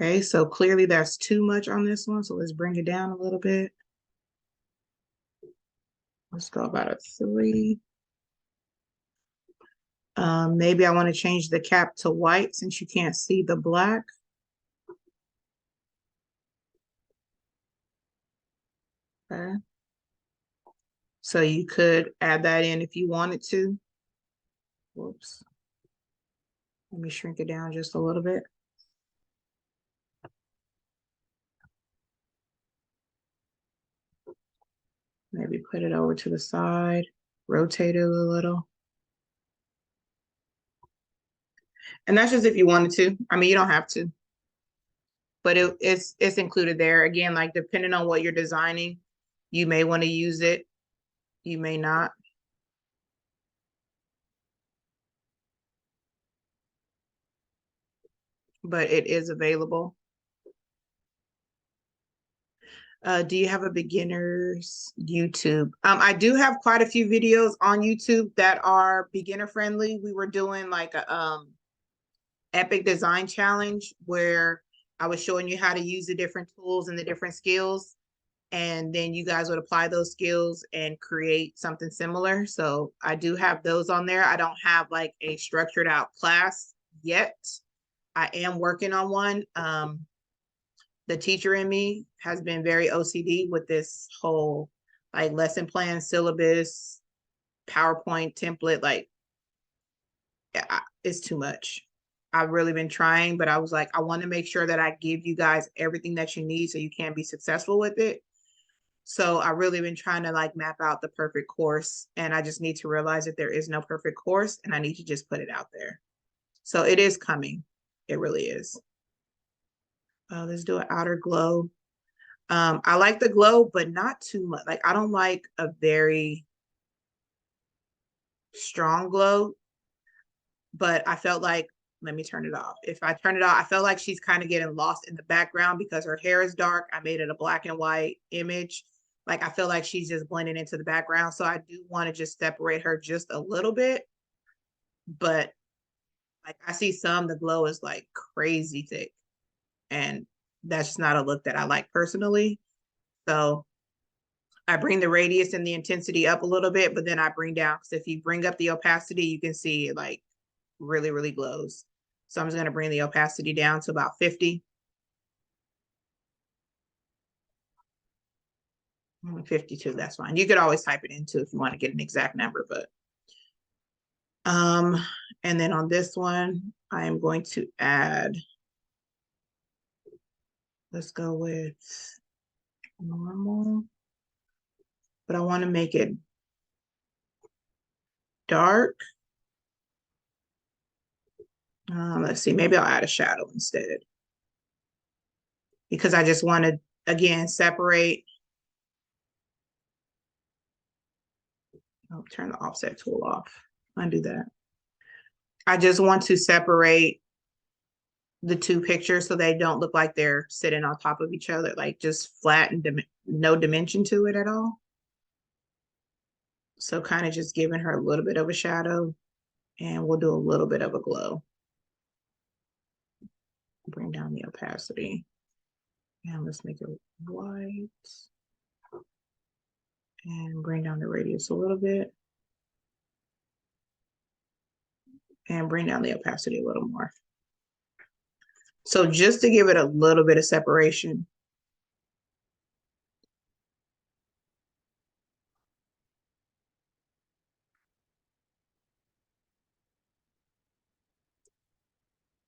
Okay, so clearly that's too much on this one. So let's bring it down a little bit. Let's go about a 3. Maybe I want to change the cap to white since you can't see the black. Okay. So you could add that in if you wanted to. Whoops. Let me shrink it down just a little bit. Maybe put it over to the side, rotate it a little. And that's just if you wanted to. I mean, you don't have to. But it's included there. Again, like depending on what you're designing, you may want to use it. You may not. But it is available. Do you have a beginner's YouTube? I do have quite a few videos on YouTube that are beginner friendly. We were doing like a epic design challenge where I was showing you how to use the different tools and the different skills. And then you guys would apply those skills and create something similar. So I do have those on there. I don't have like a structured out class yet. I am working on one. The teacher in me has been very OCD with this whole like lesson plan, syllabus, PowerPoint template. Like, it's too much. I've really been trying, but I was like, I want to make sure that I give you guys everything that you need so you can be successful with it. So I really been trying to like map out the perfect course, and I just need to realize that there is no perfect course, and I need to just put it out there. So it is coming. It really is. Let's do an outer glow. I like the glow, but not too much. Like I don't like a very strong glow, but I felt like, let me turn it off. If I turn it off, I felt like she's kind of getting lost in the background because her hair is dark. I made it a black and white image. Like I feel like she's just blending into the background. So I do want to just separate her just a little bit. But like I see the glow is like crazy thick. And that's just not a look that I like personally. So I bring the radius and the intensity up a little bit, but then I bring down, because if you bring up the opacity, you can see it like really, really glows. So I'm just going to bring the opacity down to about 50. 52, that's fine. You could always type it into if you want to get an exact number, but and then on this one, I am going to add, let's go with normal, but I want to make it dark. Let's see, maybe I'll add a shadow instead, because I just want to, again, separate. I'll turn the offset tool off. Undo that. I just want to separate the two pictures so they don't look like they're sitting on top of each other, like just flat and no dimension to it at all. So kind of just giving her a little bit of a shadow, and we'll do a little bit of a glow. Bring down the opacity. And let's make it white and bring down the radius a little bit and bring down the opacity a little more. So just to give it a little bit of separation.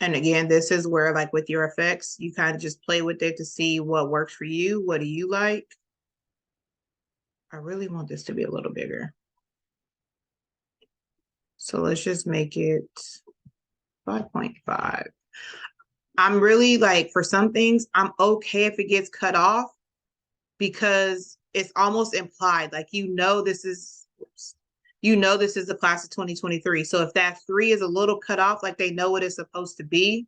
And again, this is where, like with your effects, you kind of just play with it to see what works for you. What do you like? I really want this to be a little bigger. So let's just make it 5.5. I'm really like, for some things, I'm okay if it gets cut off because it's almost implied. Like, this is, this is the class of 2023. So if that 3 is a little cut off, like they know what it's supposed to be.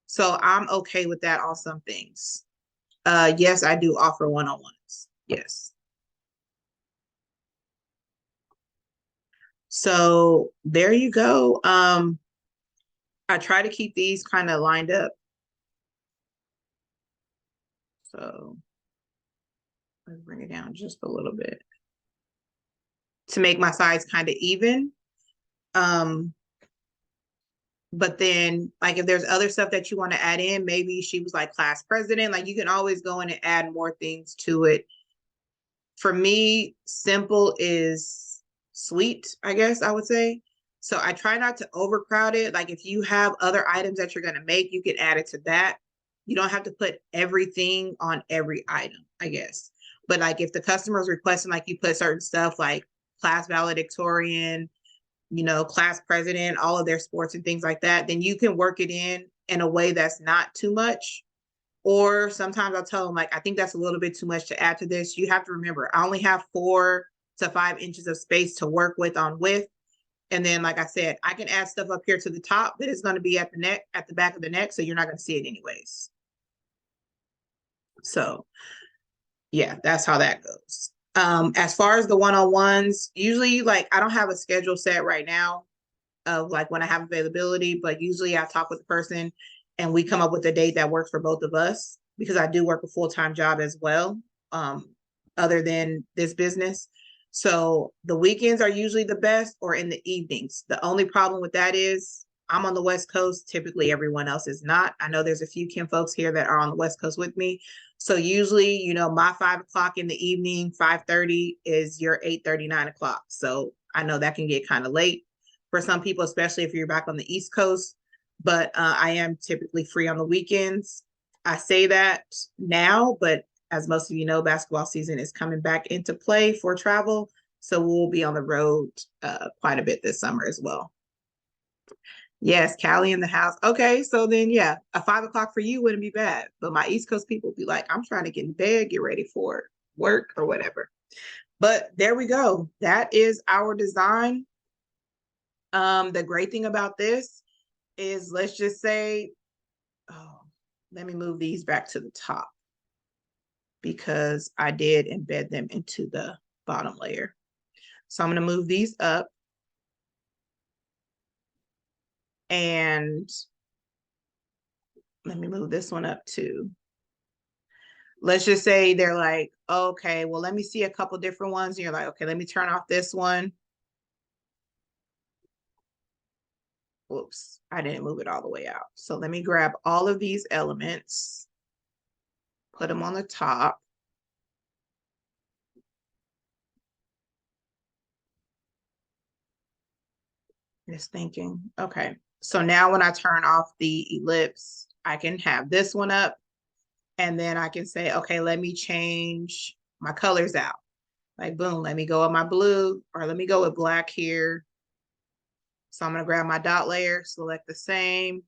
So I'm okay with that on some things. Yes, I do offer one-on-ones. Yes. So there you go. I try to keep these kind of lined up. So let's bring it down just a little bit to make my sides kind of even. But then like if there's other stuff that you want to add in, maybe she was like class president, like you can always go in and add more things to it. For me, simple is sweet, I guess I would say. So I try not to overcrowd it. Like if you have other items that you're going to make, you can add it to that. You don't have to put everything on every item, I guess. But like if the customer is requesting, like you put certain stuff like class valedictorian, class president, all of their sports and things like that, then you can work it in a way that's not too much. Or sometimes I'll tell them, like, I think that's a little bit too much to add to this. You have to remember, I only have 4 to 5 inches of space to work with on width. And then, like I said, I can add stuff up here to the top that is going to be at the neck, at the back of the neck. So you're not going to see it anyways. So yeah, that's how that goes. As far as the one-on-ones, usually like I don't have a schedule set right now of like when I have availability, but usually I talk with the person and we come up with a date that works for both of us because I do work a full-time job as well, other than this business. So the weekends are usually the best or in the evenings. The only problem with that is I'm on the West Coast. Typically everyone else is not. I know there's a few Kinfolks here that are on the West Coast with me. So usually, my 5 o'clock in the evening, 5:30 is your 8:30, 9 o'clock. So I know that can get kind of late for some people, especially if you're back on the East Coast. But I am typically free on the weekends. I say that now, but as most of you know, basketball season is coming back into play for travel. So we'll be on the road quite a bit this summer as well. Yes, Callie in the house. Okay, so then yeah, a 5 o'clock for you wouldn't be bad. But my East Coast people be like, I'm trying to get in bed, get ready for work or whatever. But there we go. That is our design. The great thing about this is, let's just say, oh, let me move these back to the top because I did embed them into the bottom layer. So I'm going to move these up. And let me move this one up too. Let's just say they're like, okay, well, let me see a couple different ones. And you're like, okay, let me turn off this one. Whoops, I didn't move it all the way out. So let me grab all of these elements, put them on the top. Just thinking, okay. So now when I turn off the ellipse, I can have this one up and then I can say, okay, let me change my colors out. Like, boom, let me go with my blue or let me go with black here. So I'm gonna grab my dot layer, select the same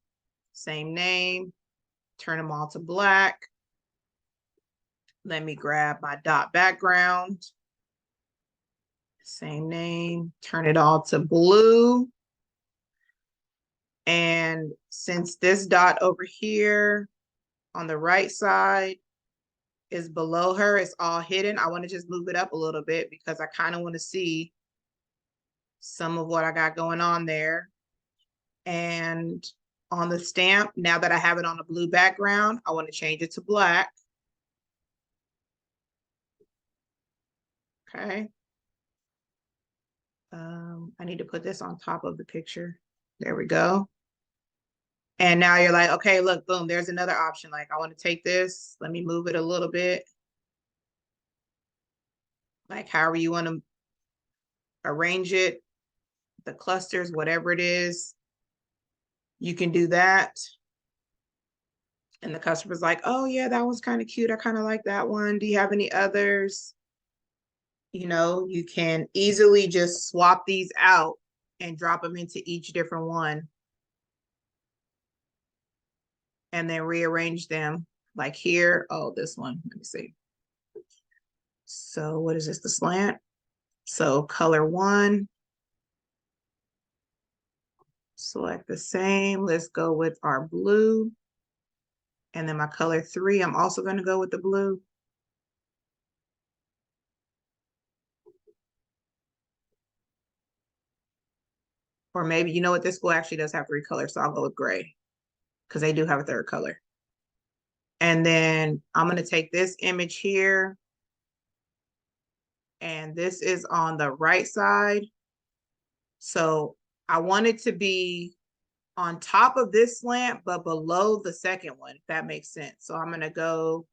name, turn them all to black. Let me grab my dot background, same name, turn it all to blue. And since this dot over here on the right side is below her, it's all hidden, I want to just move it up a little bit because I kind of want to see some of what I got going on there. And on the stamp, now that I have it on a blue background, I want to change it to black. Okay. I need to put this on top of the picture. There we go. And now you're like, okay, look, boom, there's another option. Like, I want to take this, let me move it a little bit. Like, however you want to arrange it, the clusters, whatever it is, you can do that. And the customer's like, oh, yeah, that one's kind of cute. I kind of like that one. Do you have any others? You know, you can easily just swap these out and drop them into each different one and then rearrange them. Like here, oh, this one, let me see. So what is this, the slant? So color 1, select the same. Let's go with our blue. And then my color 3, I'm also going to go with the blue. Or maybe, you know what, this school actually does have 3 colors, so I'll go with gray because they do have a 3rd color. And then I'm going to take this image here, and this is on the right side. So I want it to be on top of this slant, but below the second one, if that makes sense. So I'm going to go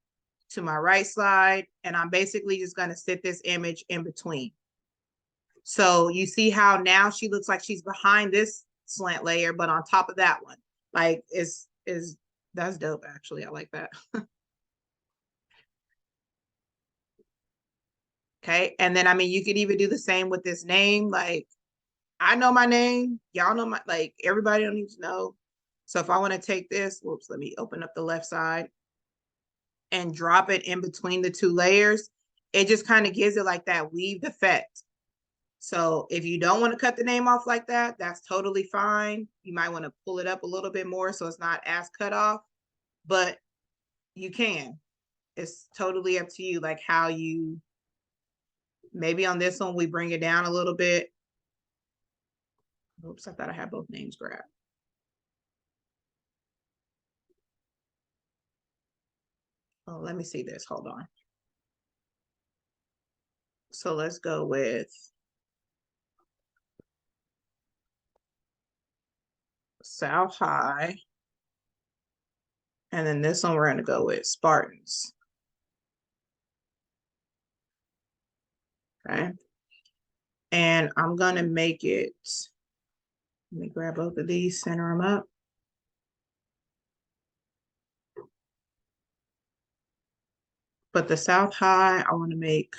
to my right side, and I'm basically just going to sit this image in between. So you see how now she looks like she's behind this slant layer, but on top of that one. Like, is that's dope, actually. I like that. Okay. And then, I mean, you could even do the same with this name. Like, I know my name. Y'all know my, like, everybody don't need to know. So if I want to take this, whoops, let me open up the left side and drop it in between the 2 layers. It just kind of gives it like that weaved effect. So if you don't want to cut the name off like that, that's totally fine. You might want to pull it up a little bit more so it's not as cut off, but you can. It's totally up to you, like how you, maybe on this one, we bring it down a little bit. Oops, I thought I had both names grabbed. Oh, let me see this. Hold on. So let's go with South High. And then this one, we're going to go with Spartans. Okay. And I'm going to make it, let me grab both of these, center them up. But the South High, I want to make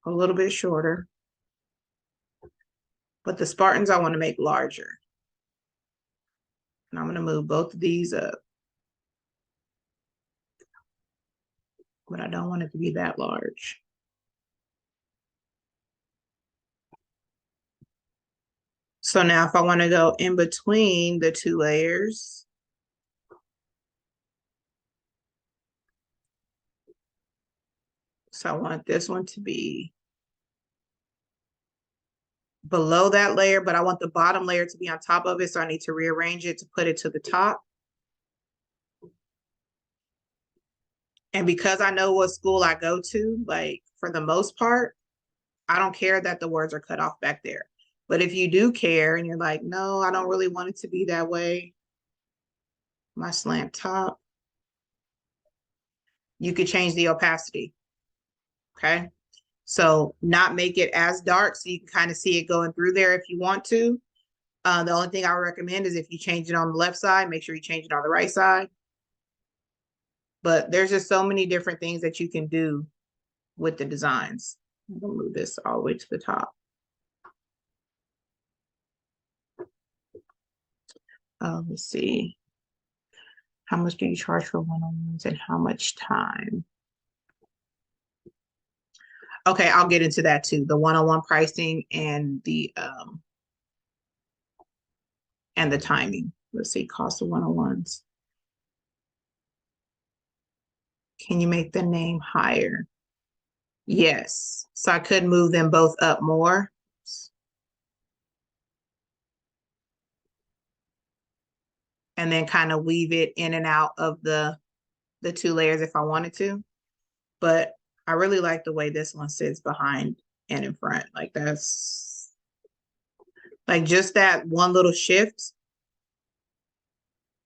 a little bit shorter. But the Spartans, I want to make larger. And I'm going to move both of these up. But I don't want it to be that large. So now if I want to go in between the 2 layers, so I want this one to be below that layer, but I want the bottom layer to be on top of it. So I need to rearrange it to put it to the top. And because I know what school I go to, like for the most part, I don't care that the words are cut off back there. But if you do care and you're like, no, I don't really want it to be that way, my slant top, you could change the opacity. Okay. So not make it as dark so you can kind of see it going through there if you want to. The only thing I would recommend is if you change it on the left side, make sure you change it on the right side. But there's just so many different things that you can do with the designs. I'm gonna move this all the way to the top. Let's see. How much do you charge for one-on-ones and how much time? Okay, I'll get into that too. The one-on-one pricing and the timing. Let's see, cost of one-on-ones. Can you make the name higher? Yes. So I could move them both up more. And then kind of weave it in and out of the 2 layers if I wanted to. But I really like the way this one sits behind and in front. Like that's like just that one little shift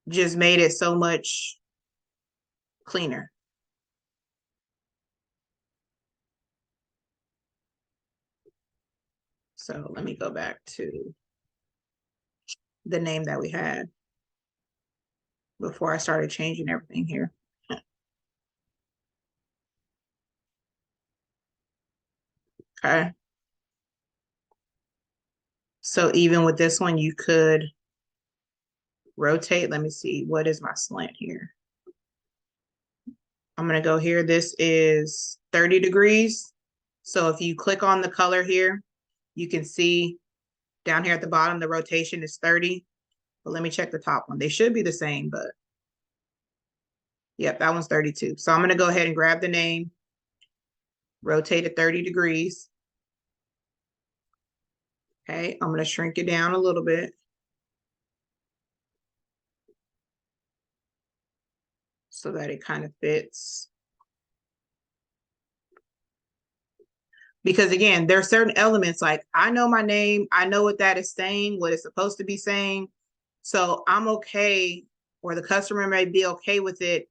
just made it so much cleaner. So let me go back to the name that we had before I started changing everything here. Okay. So even with this one, you could rotate. Let me see. What is my slant here? I'm going to go here. This is 30 degrees. So if you click on the color here, you can see down here at the bottom, the rotation is 30. But let me check the top one. They should be the same, but yep, that one's 32. So I'm going to go ahead and grab the name, rotate it 30 degrees. Okay, I'm going to shrink it down a little bit. So that it kind of fits. Because again, there are certain elements like I know my name, I know what that is saying, what it's supposed to be saying. So I'm okay, or the customer may be okay with it,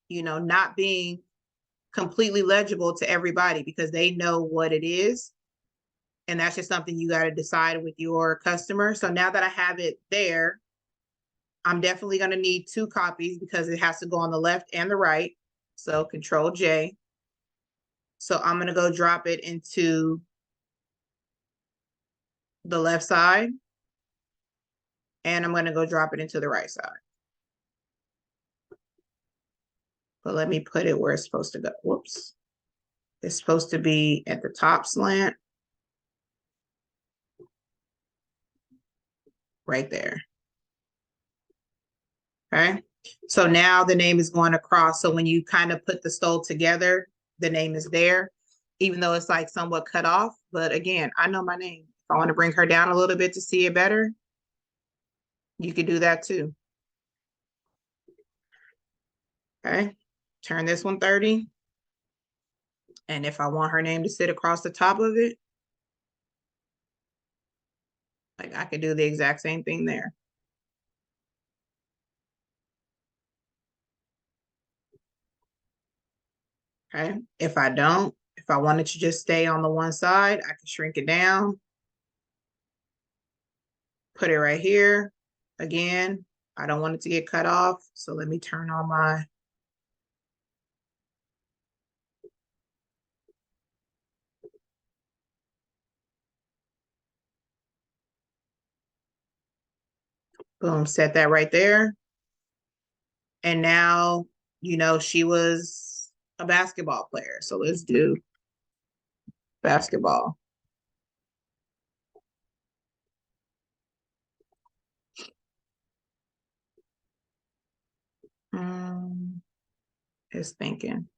you know, not being completely legible to everybody because they know what it is. And that's just something you got to decide with your customer. So now that I have it there, I'm definitely going to need 2 copies because it has to go on the left and the right. So Control J. So I'm going to go drop it into the left side. And I'm going to go drop it into the right side. But let me put it where it's supposed to go. Whoops. It's supposed to be at the top slant. Right there. Okay. So now the name is going across. So when you kind of put the stole together, the name is there, even though it's like somewhat cut off. But again, I know my name. If I want to bring her down a little bit to see it better, you could do that too. Okay. Turn this one 30. And if I want her name to sit across the top of it, like I could do the exact same thing there. Okay. If I don't, if I wanted to just stay on the one side, I can shrink it down, put it right here. Again, I don't want it to get cut off. So let me turn on my boom, set that right there. And now, you know, she was a basketball player. So let's do basketball. It's thinking.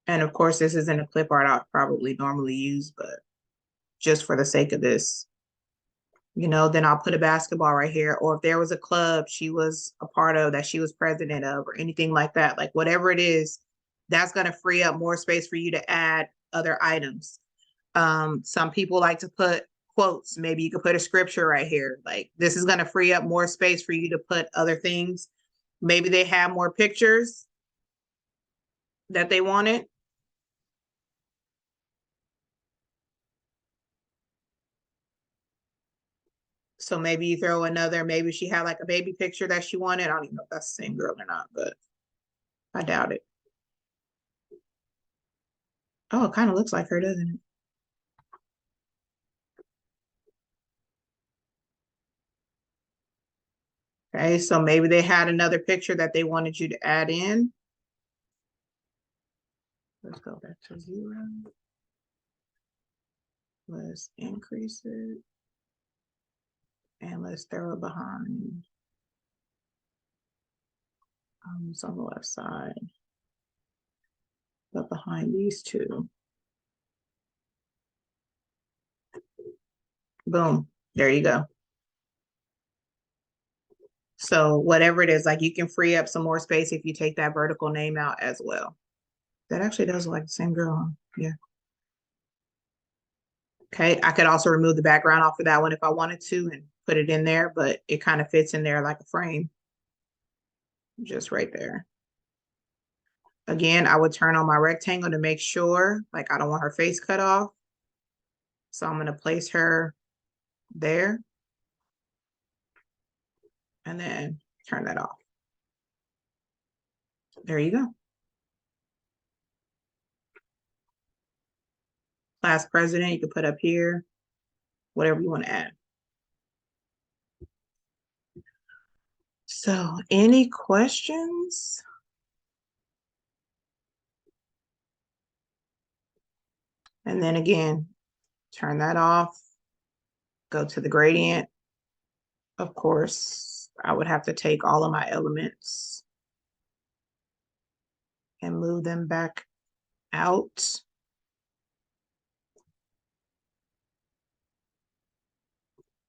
And of course, this isn't a clip art I'd probably normally use, but just for the sake of this, you know, then I'll put a basketball right here. Or if there was a club she was a part of that she was president of or anything like that, like whatever it is, that's going to free up more space for you to add other items. Some people like to put quotes. Maybe you could put a scripture right here. Like this is going to free up more space for you to put other things. Maybe they have more pictures that they wanted. So maybe you throw another, maybe she had like a baby picture that she wanted. I don't even know if that's the same girl or not, but I doubt it. Oh, it kind of looks like her, doesn't it? Okay, so maybe they had another picture that they wanted you to add in. Let's go back to 0. Let's increase it. And let's throw it behind. It's on the left side. But behind these 2. Boom. There you go. So whatever it is, like you can free up some more space if you take that vertical name out as well. That actually does look like the same girl, huh? Yeah. Okay, I could also remove the background off of that one if I wanted to and put it in there, but it kind of fits in there like a frame, just right there. Again, I would turn on my rectangle to make sure, like I don't want her face cut off. So I'm gonna place her there and then turn that off. There you go. Class president, you can put up here, whatever you want to add. So any questions? And then again, turn that off, go to the gradient. Of course, I would have to take all of my elements and move them back out.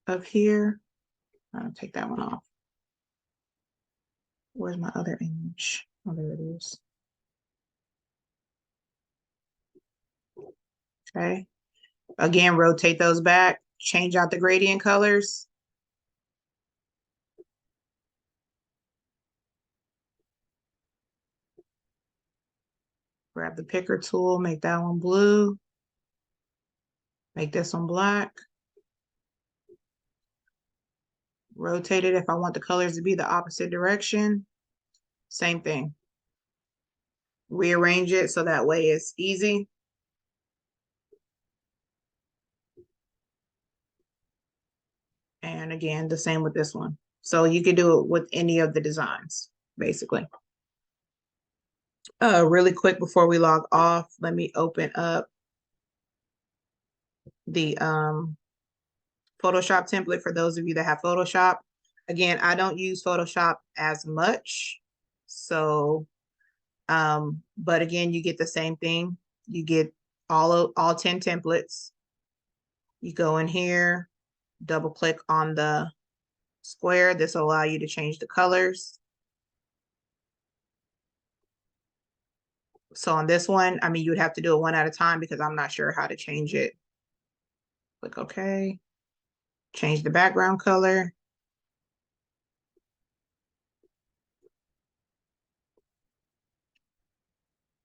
Of here. I'll take that one off. Where's my other image? Oh, there it is. Okay. Again, rotate those back, change out the gradient colors. Grab the picker tool, make that one blue. Make this one black. Rotate it if I want the colors to be the opposite direction. Same thing. Rearrange it so that way it's easy. And again, the same with this one. So you can do it with any of the designs, basically. Really quick before we log off, let me open up the Photoshop template for those of you that have Photoshop. Again, I don't use Photoshop as much. So, but again, you get the same thing. You get all 10 templates. You go in here, double click on the square. This will allow you to change the colors. So on this one, I mean, you'd have to do it one at a time because I'm not sure how to change it. Click OK. Change the background color.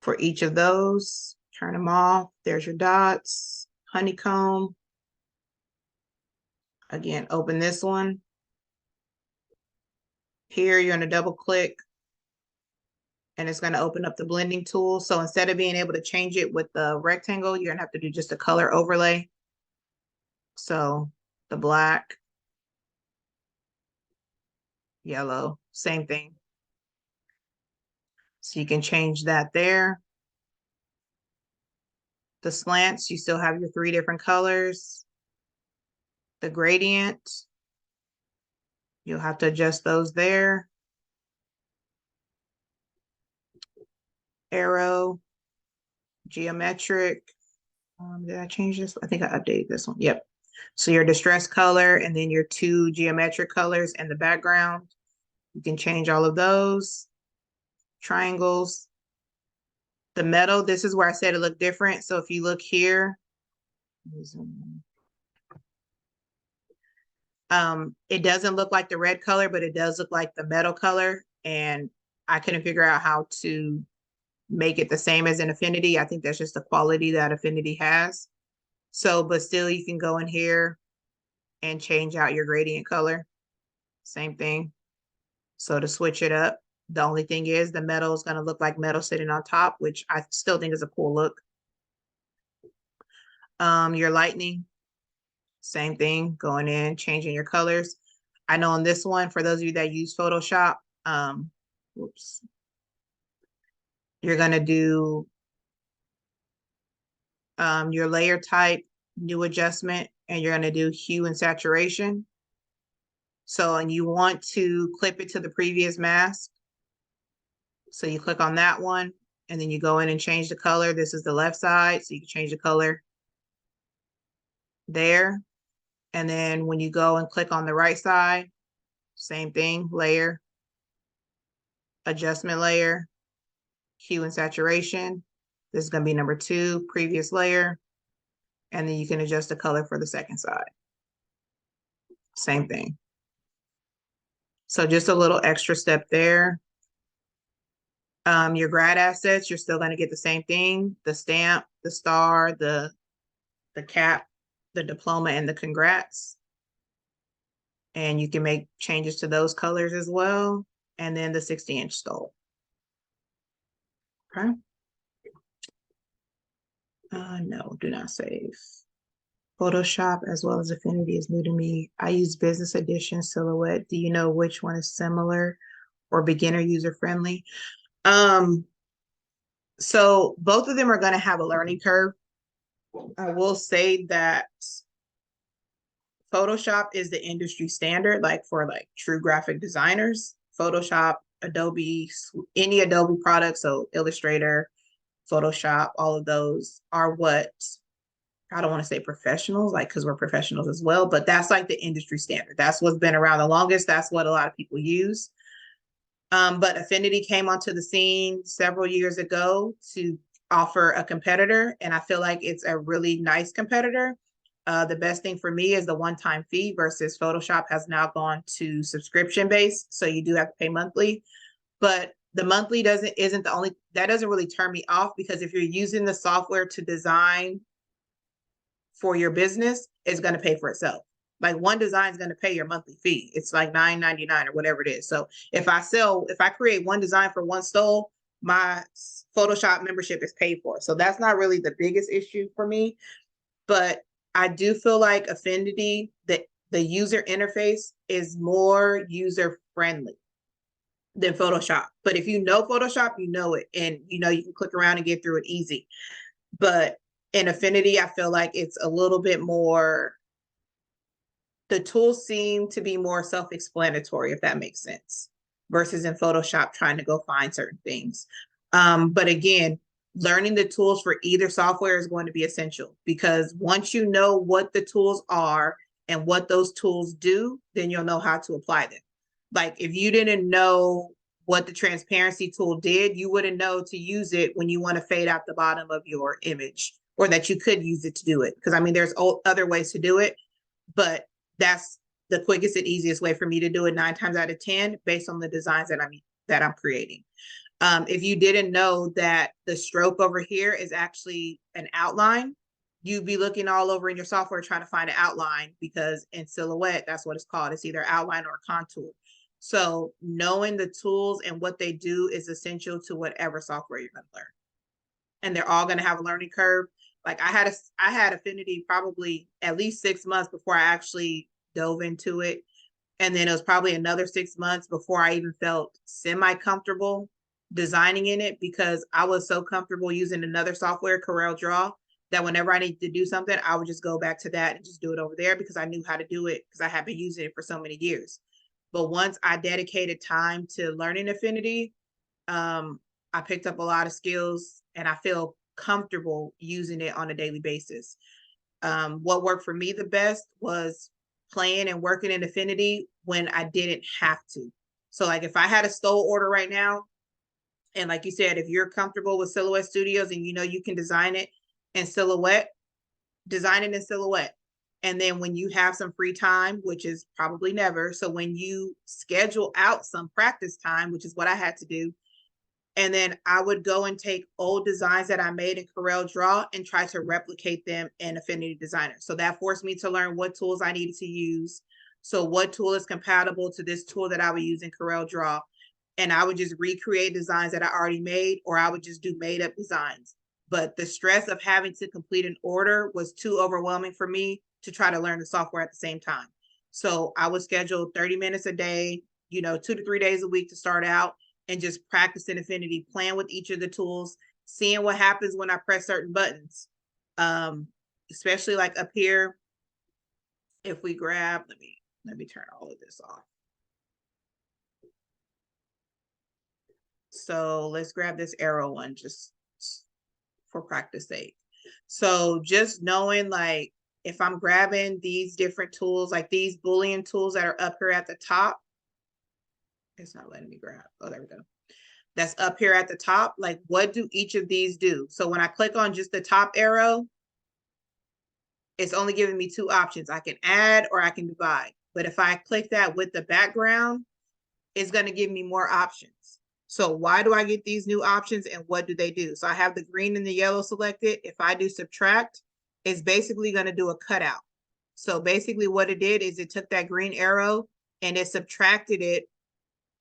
For each of those, turn them off. There's your dots, honeycomb. Again, open this one. Here, you're going to double click and it's going to open up the blending tool. So instead of being able to change it with the rectangle, you're going to have to do just a color overlay. So the black, yellow, same thing. So you can change that there. The slants, you still have your 3 different colors. The gradient, you'll have to adjust those there. Arrow, geometric. Did I change this? I think I updated this one. Yep. So your distress color and then your 2 geometric colors and the background. You can change all of those. Triangles. The metal, this is where I said it looked different. So if you look here, it doesn't look like the red color, but it does look like the metal color. And I couldn't figure out how to make it the same as an Affinity. I think that's just the quality that Affinity has. So, but still you can go in here and change out your gradient color. Same thing. So to switch it up, the only thing is the metal is going to look like metal sitting on top, which I still think is a cool look. Your lightning, same thing, going in, changing your colors. I know on this one, for those of you that use Photoshop, whoops, you're going to do your layer type, new adjustment, and you're going to do hue and saturation. So, and you want to clip it to the previous mask. So you click on that one and then you go in and change the color. This is the left side. So you can change the color there. And then when you go and click on the right side, same thing, layer, adjustment layer, hue and saturation. This is going to be number 2, previous layer. And then you can adjust the color for the second side. Same thing. So just a little extra step there. Your grad assets, you're still going to get the same thing, the stamp, the star, the cap, the diploma, and the congrats. And you can make changes to those colors as well. And then the 60-inch stole. Okay. No, do not save. Photoshop as well as Affinity is new to me. I use Business Edition, Silhouette. Do you know which one is similar or beginner user friendly? So both of them are going to have a learning curve. I will say that Photoshop is the industry standard, like for like true graphic designers. Photoshop, Adobe, any Adobe product, so Illustrator, Photoshop, all of those are what, I don't want to say professionals, like, because we're professionals as well, but that's like the industry standard. That's what's been around the longest. That's what a lot of people use. But Affinity came onto the scene several years ago to offer a competitor, and I feel like it's a really nice competitor. The best thing for me is the one-time fee versus Photoshop has now gone to subscription-based, so you do have to pay monthly. But the monthly isn't the only, that doesn't really turn me off, because if you're using the software to design for your business, it's going to pay for itself. Like one design is going to pay your monthly fee. It's like $9.99 or whatever it is. So if I create one design for one stole, my Photoshop membership is paid for. So that's not really the biggest issue for me. But I do feel like Affinity, the user interface is more user friendly than Photoshop. But if you know Photoshop, you know it, and you know you can click around and get through it easy. But in Affinity, I feel like it's a little bit more, the tools seem to be more self-explanatory, if that makes sense, versus in Photoshop trying to go find certain things. But again, learning the tools for either software is going to be essential, because once you know what the tools are and what those tools do, then you'll know how to apply them. Like if you didn't know what the transparency tool did, you wouldn't know to use it when you want to fade out the bottom of your image, or that you could use it to do it. Because I mean, there's other ways to do it, but that's the quickest and easiest way for me to do it 9 times out of 10 based on the designs that I'm creating. If you didn't know that the stroke over here is actually an outline, you'd be looking all over in your software trying to find an outline, because in Silhouette, that's what it's called. It's either outline or contour. So knowing the tools and what they do is essential to whatever software you're going to learn. And they're all going to have a learning curve. Like I had Affinity probably at least 6 months before I actually dove into it. And then it was probably another 6 months before I even felt semi-comfortable designing in it, because I was so comfortable using another software, Corel Draw, that whenever I needed to do something, I would just go back to that and just do it over there, because I knew how to do it, because I had been using it for so many years. But once I dedicated time to learning Affinity, I picked up a lot of skills, and I feel comfortable using it on a daily basis. What worked for me the best was playing and working in Affinity when I didn't have to. So like if I had a stole order right now, and like you said, if you're comfortable with Silhouette Studios and you know you can design it in Silhouette, design it in Silhouette. And then when you have some free time, which is probably never, so when you schedule out some practice time, which is what I had to do, and then I would go and take old designs that I made in Corel Draw and try to replicate them in Affinity Designer. So that forced me to learn what tools I needed to use. So what tool is compatible to this tool that I would use in Corel Draw? And I would just recreate designs that I already made, or I would just do made up designs. But the stress of having to complete an order was too overwhelming for me to try to learn the software at the same time. So I would schedule 30 minutes a day, 2 to 3 days a week to start out, and just practice in Affinity, playing with each of the tools, seeing what happens when I press certain buttons. Especially like up here, if we grab, let me turn all of this off. So let's grab this arrow one just for practice sake. So just knowing, like, if I'm grabbing these different tools, like these Boolean tools that are up here at the top, It's not letting me grab. Oh, there we go. That's up here at the top. Like, what do each of these do? So when I click on just the top arrow, it's only giving me two options. I can add or I can divide. But if I click that with the background, it's going to give me more options. So why do I get these new options and what do they do? So I have the green and the yellow selected. If I do subtract, it's basically going to do a cutout. So basically what it did is it took that green arrow and it subtracted it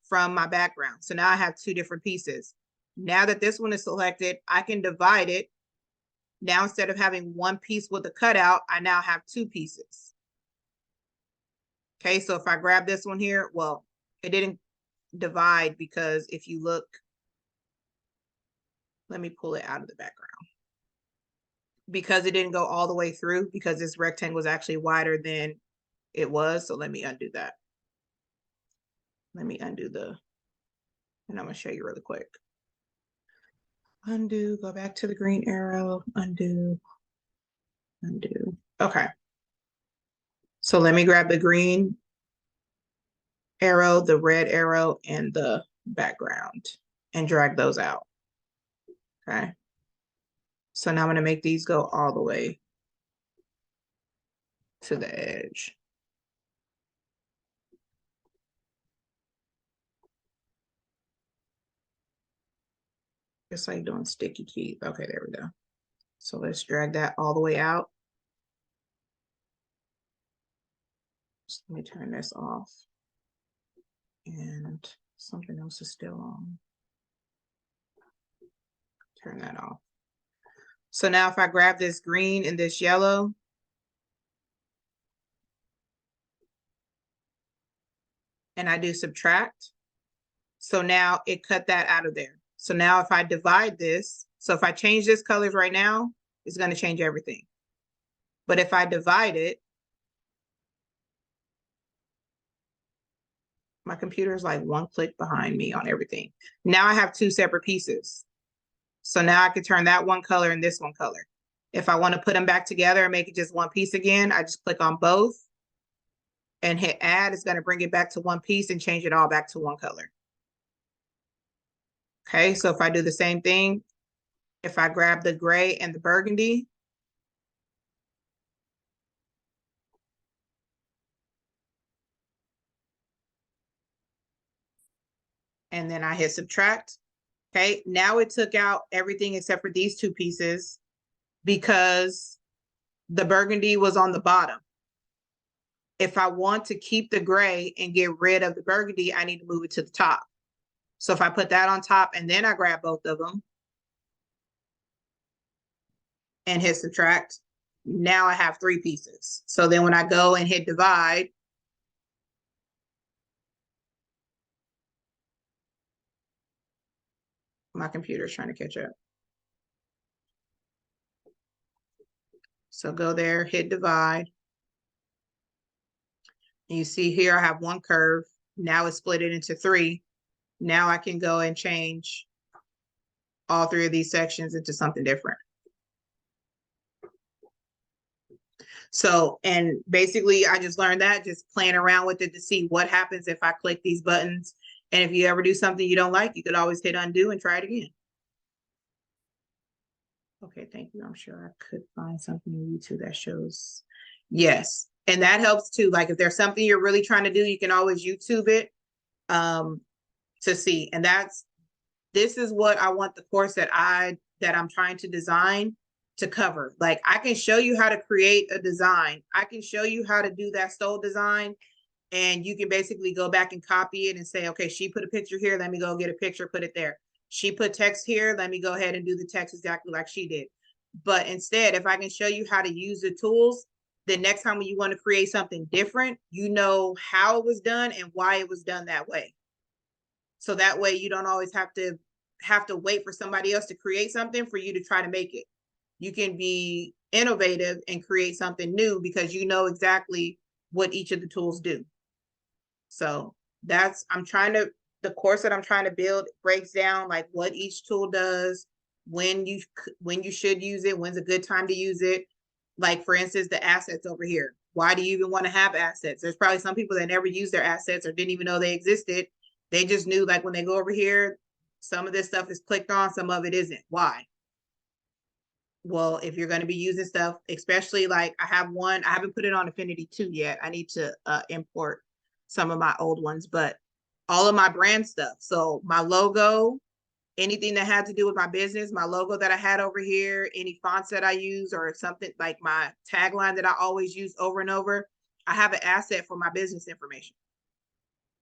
from my background. So now I have two different pieces. Now that this one is selected, I can divide it. Now, instead of having one piece with a cutout, I now have two pieces. Okay, so if I grab this one here, well, it didn't divide because if you look, let me pull it out of the background. Because it didn't go all the way through, because this rectangle was actually wider than it was. So let me undo that. Let me undo and I'm gonna show you really quick. Undo, go back to the green arrow, undo, undo. Okay. So let me grab the green arrow, the red arrow, and the background and drag those out. Okay. So now I'm going to make these go all the way to the edge. Just like doing sticky keys. Okay, there we go. So let's drag that all the way out. So let me turn this off. And something else is still on. Turn that off. So now if I grab this green and this yellow, and I do subtract, so now it cut that out of there. So now if I divide this, so if I change this colors right now, it's going to change everything. But if I divide it, my computer is like one click behind me on everything. Now I have two separate pieces. So now I can turn that one color and this one color. If I want to put them back together and make it just one piece again, I just click on both and hit add. It's going to bring it back to one piece and change it all back to one color. Okay, so if I do the same thing, if I grab the gray and the burgundy, and then I hit subtract, okay, now it took out everything except for these two pieces because the burgundy was on the bottom. If I want to keep the gray and get rid of the burgundy, I need to move it to the top. So if I put that on top and then I grab both of them and hit subtract, now I have three pieces. So then when I go and hit divide, my computer's trying to catch up. So go there, hit divide. And you see here I have one curve. Now it's split it into three. Now I can go and change all three of these sections into something different. So, and basically I just learned that just playing around with it to see what happens if I click these buttons. And if you ever do something you don't like, you could always hit undo and try it again. Okay, thank you. I'm sure I could find something in YouTube that shows. Yes, and that helps too. Like if there's something you're really trying to do, you can always YouTube it to see. And this is what I want the course that I'm trying to design to cover. Like I can show you how to create a design. I can show you how to do that stole design. And you can basically go back and copy it and say, okay, she put a picture here. Let me go get a picture, put it there. She put text here. Let me go ahead and do the text exactly like she did. But instead, if I can show you how to use the tools, the next time when you want to create something different, you know how it was done and why it was done that way. So that way you don't always have to wait for somebody else to create something for you to try to make it. You can be innovative and create something new because you know exactly what each of the tools do. So the course that I'm trying to build breaks down like what each tool does, when you should use it, when's a good time to use it. Like for instance, the assets over here. Why do you even want to have assets? There's probably some people that never use their assets or didn't even know they existed. They just knew like when they go over here, some of this stuff is clicked on, some of it isn't. Why? Well, if you're going to be using stuff, especially like I have one, I haven't put it on Affinity 2 yet. I need to import some of my old ones, but all of my brand stuff. So my logo, anything that had to do with my business, my logo that I had over here, any fonts that I use or something like my tagline that I always use over and over, I have an asset for my business information.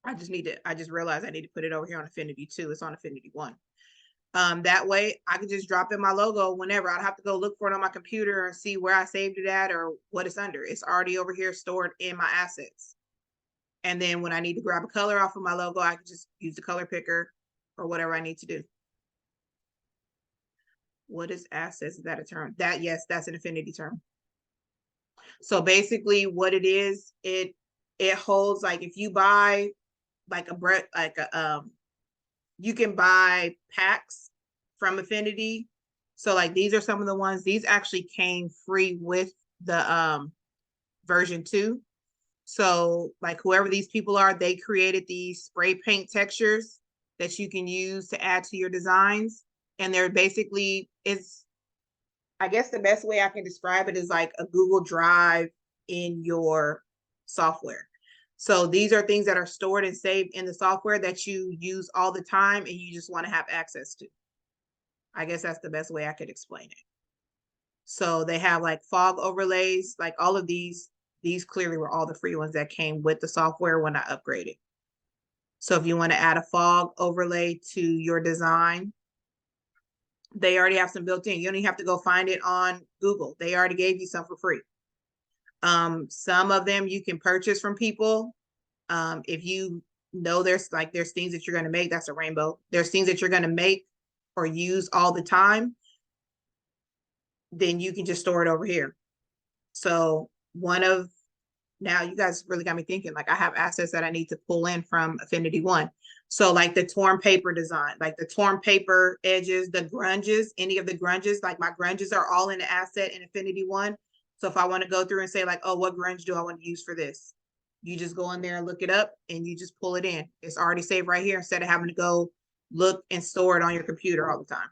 I just realized I need to put it over here on Affinity 2. It's on Affinity 1. That way I could just drop in my logo whenever. I'd have to go look for it on my computer and see where I saved it at or what it's under. It's already over here stored in my assets. And then when I need to grab a color off of my logo, I can just use the color picker or whatever I need to do. What is assets? Is that a term? Yes, that's an Affinity term. So basically what it is, it holds, like if you buy like you can buy packs from Affinity. So like these are some of the ones, these actually came free with the version 2. So like whoever these people are, they created these spray paint textures that you can use to add to your designs. And they're basically, I guess the best way I can describe it is like a Google Drive in your software. So these are things that are stored and saved in the software that you use all the time and you just want to have access to. I guess that's the best way I could explain it. So they have like fog overlays, like all of these clearly were all the free ones that came with the software when I upgraded. So if you want to add a fog overlay to your design, they already have some built in. You don't even have to go find it on Google. They already gave you some for free. Some of them you can purchase from people. If you know there's things that you're going to make, that's a rainbow. There's things that you're going to make or use all the time, then you can just store it over here. So now you guys really got me thinking, like I have assets that I need to pull in from Affinity 1. So like the torn paper design, like the torn paper edges, the grunges, any of the grunges, like my grunges are all in the asset in Affinity 1. So if I want to go through and say like, oh, what grunge do I want to use for this? You just go in there and look it up and you just pull it in. It's already saved right here instead of having to go look and store it on your computer all the time.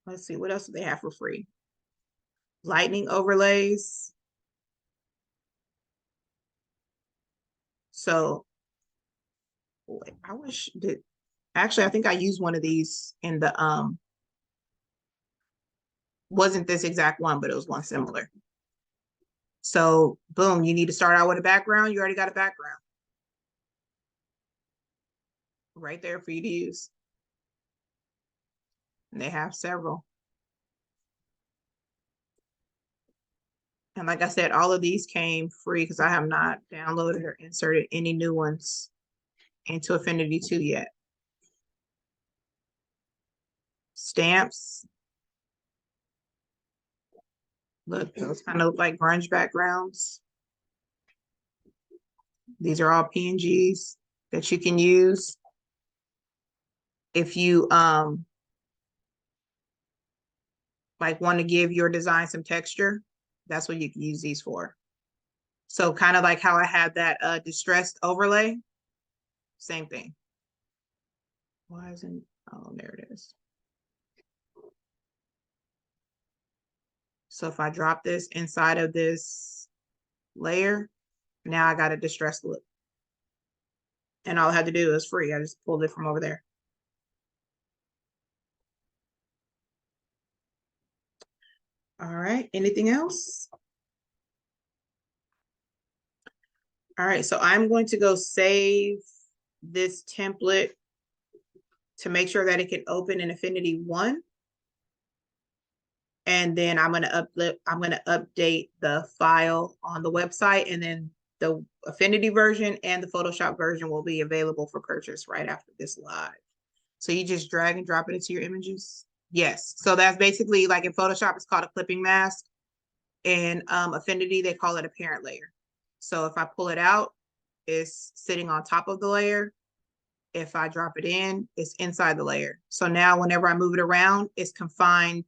Let's see, what else do they have for free? Lightning overlays. So I wish that actually, I think I used one of these in the wasn't this exact one, but it was one similar. So boom, you need to start out with a background. You already got a background right there for you to use. And they have several. And like I said, all of these came free because I have not downloaded or inserted any new ones into Affinity 2 yet. Stamps. Look, those kind of look like grunge backgrounds. These are all PNGs that you can use. If you like want to give your design some texture, that's what you can use these for. So kind of like how I had that distressed overlay, same thing. Why isn't, oh, there it is. So if I drop this inside of this layer, now I got a distressed look. And all I had to do is free. I just pulled it from over there. All right, anything else? All right, so I'm going to go save this template to make sure that it can open in Affinity 1. And then I'm going to update the file on the website, and then the Affinity version and the Photoshop version will be available for purchase right after this live. So you just drag and drop it into your images. Yes. So that's basically like in Photoshop, it's called a clipping mask. In Affinity, they call it a parent layer. So if I pull it out, it's sitting on top of the layer. If I drop it in, it's inside the layer. So now whenever I move it around, it's confined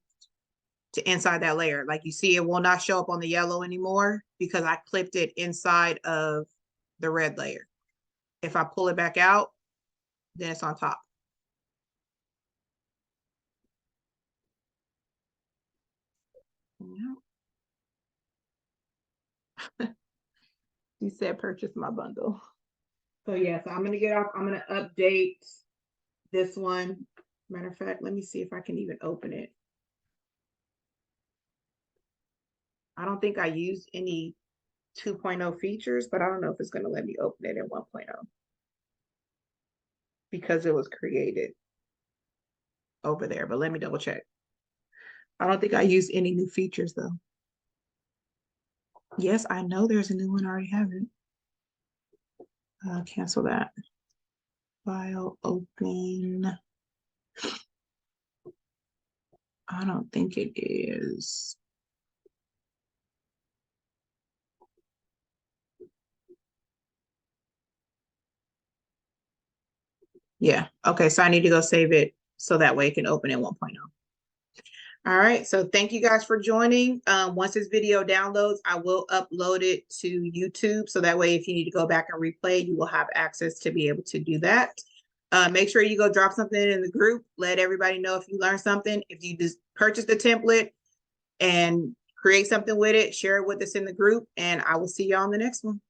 to inside that layer. Like you see, it will not show up on the yellow anymore because I clipped it inside of the red layer. If I pull it back out, then it's on top. Yeah. You said purchase my bundle. So yeah, so I'm gonna get off. I'm gonna update this one. Matter of fact, let me see if I can even open it. I don't think I used any 2.0 features, but I don't know if it's gonna let me open it in 1.0 because it was created over there. But let me double check. I don't think I used any new features though. Yes, I know there's a new one. I already have it. Cancel that. File open. I don't think it is. Yeah. Okay. So I need to go save it so that way it can open in 1.0. All right. So thank you guys for joining. Once this video downloads, I will upload it to YouTube. So that way, if you need to go back and replay, you will have access to be able to do that. Make sure you go drop something in the group. Let everybody know if you learned something. If you just purchased the template and create something with it, share it with us in the group. And I will see you on the next one.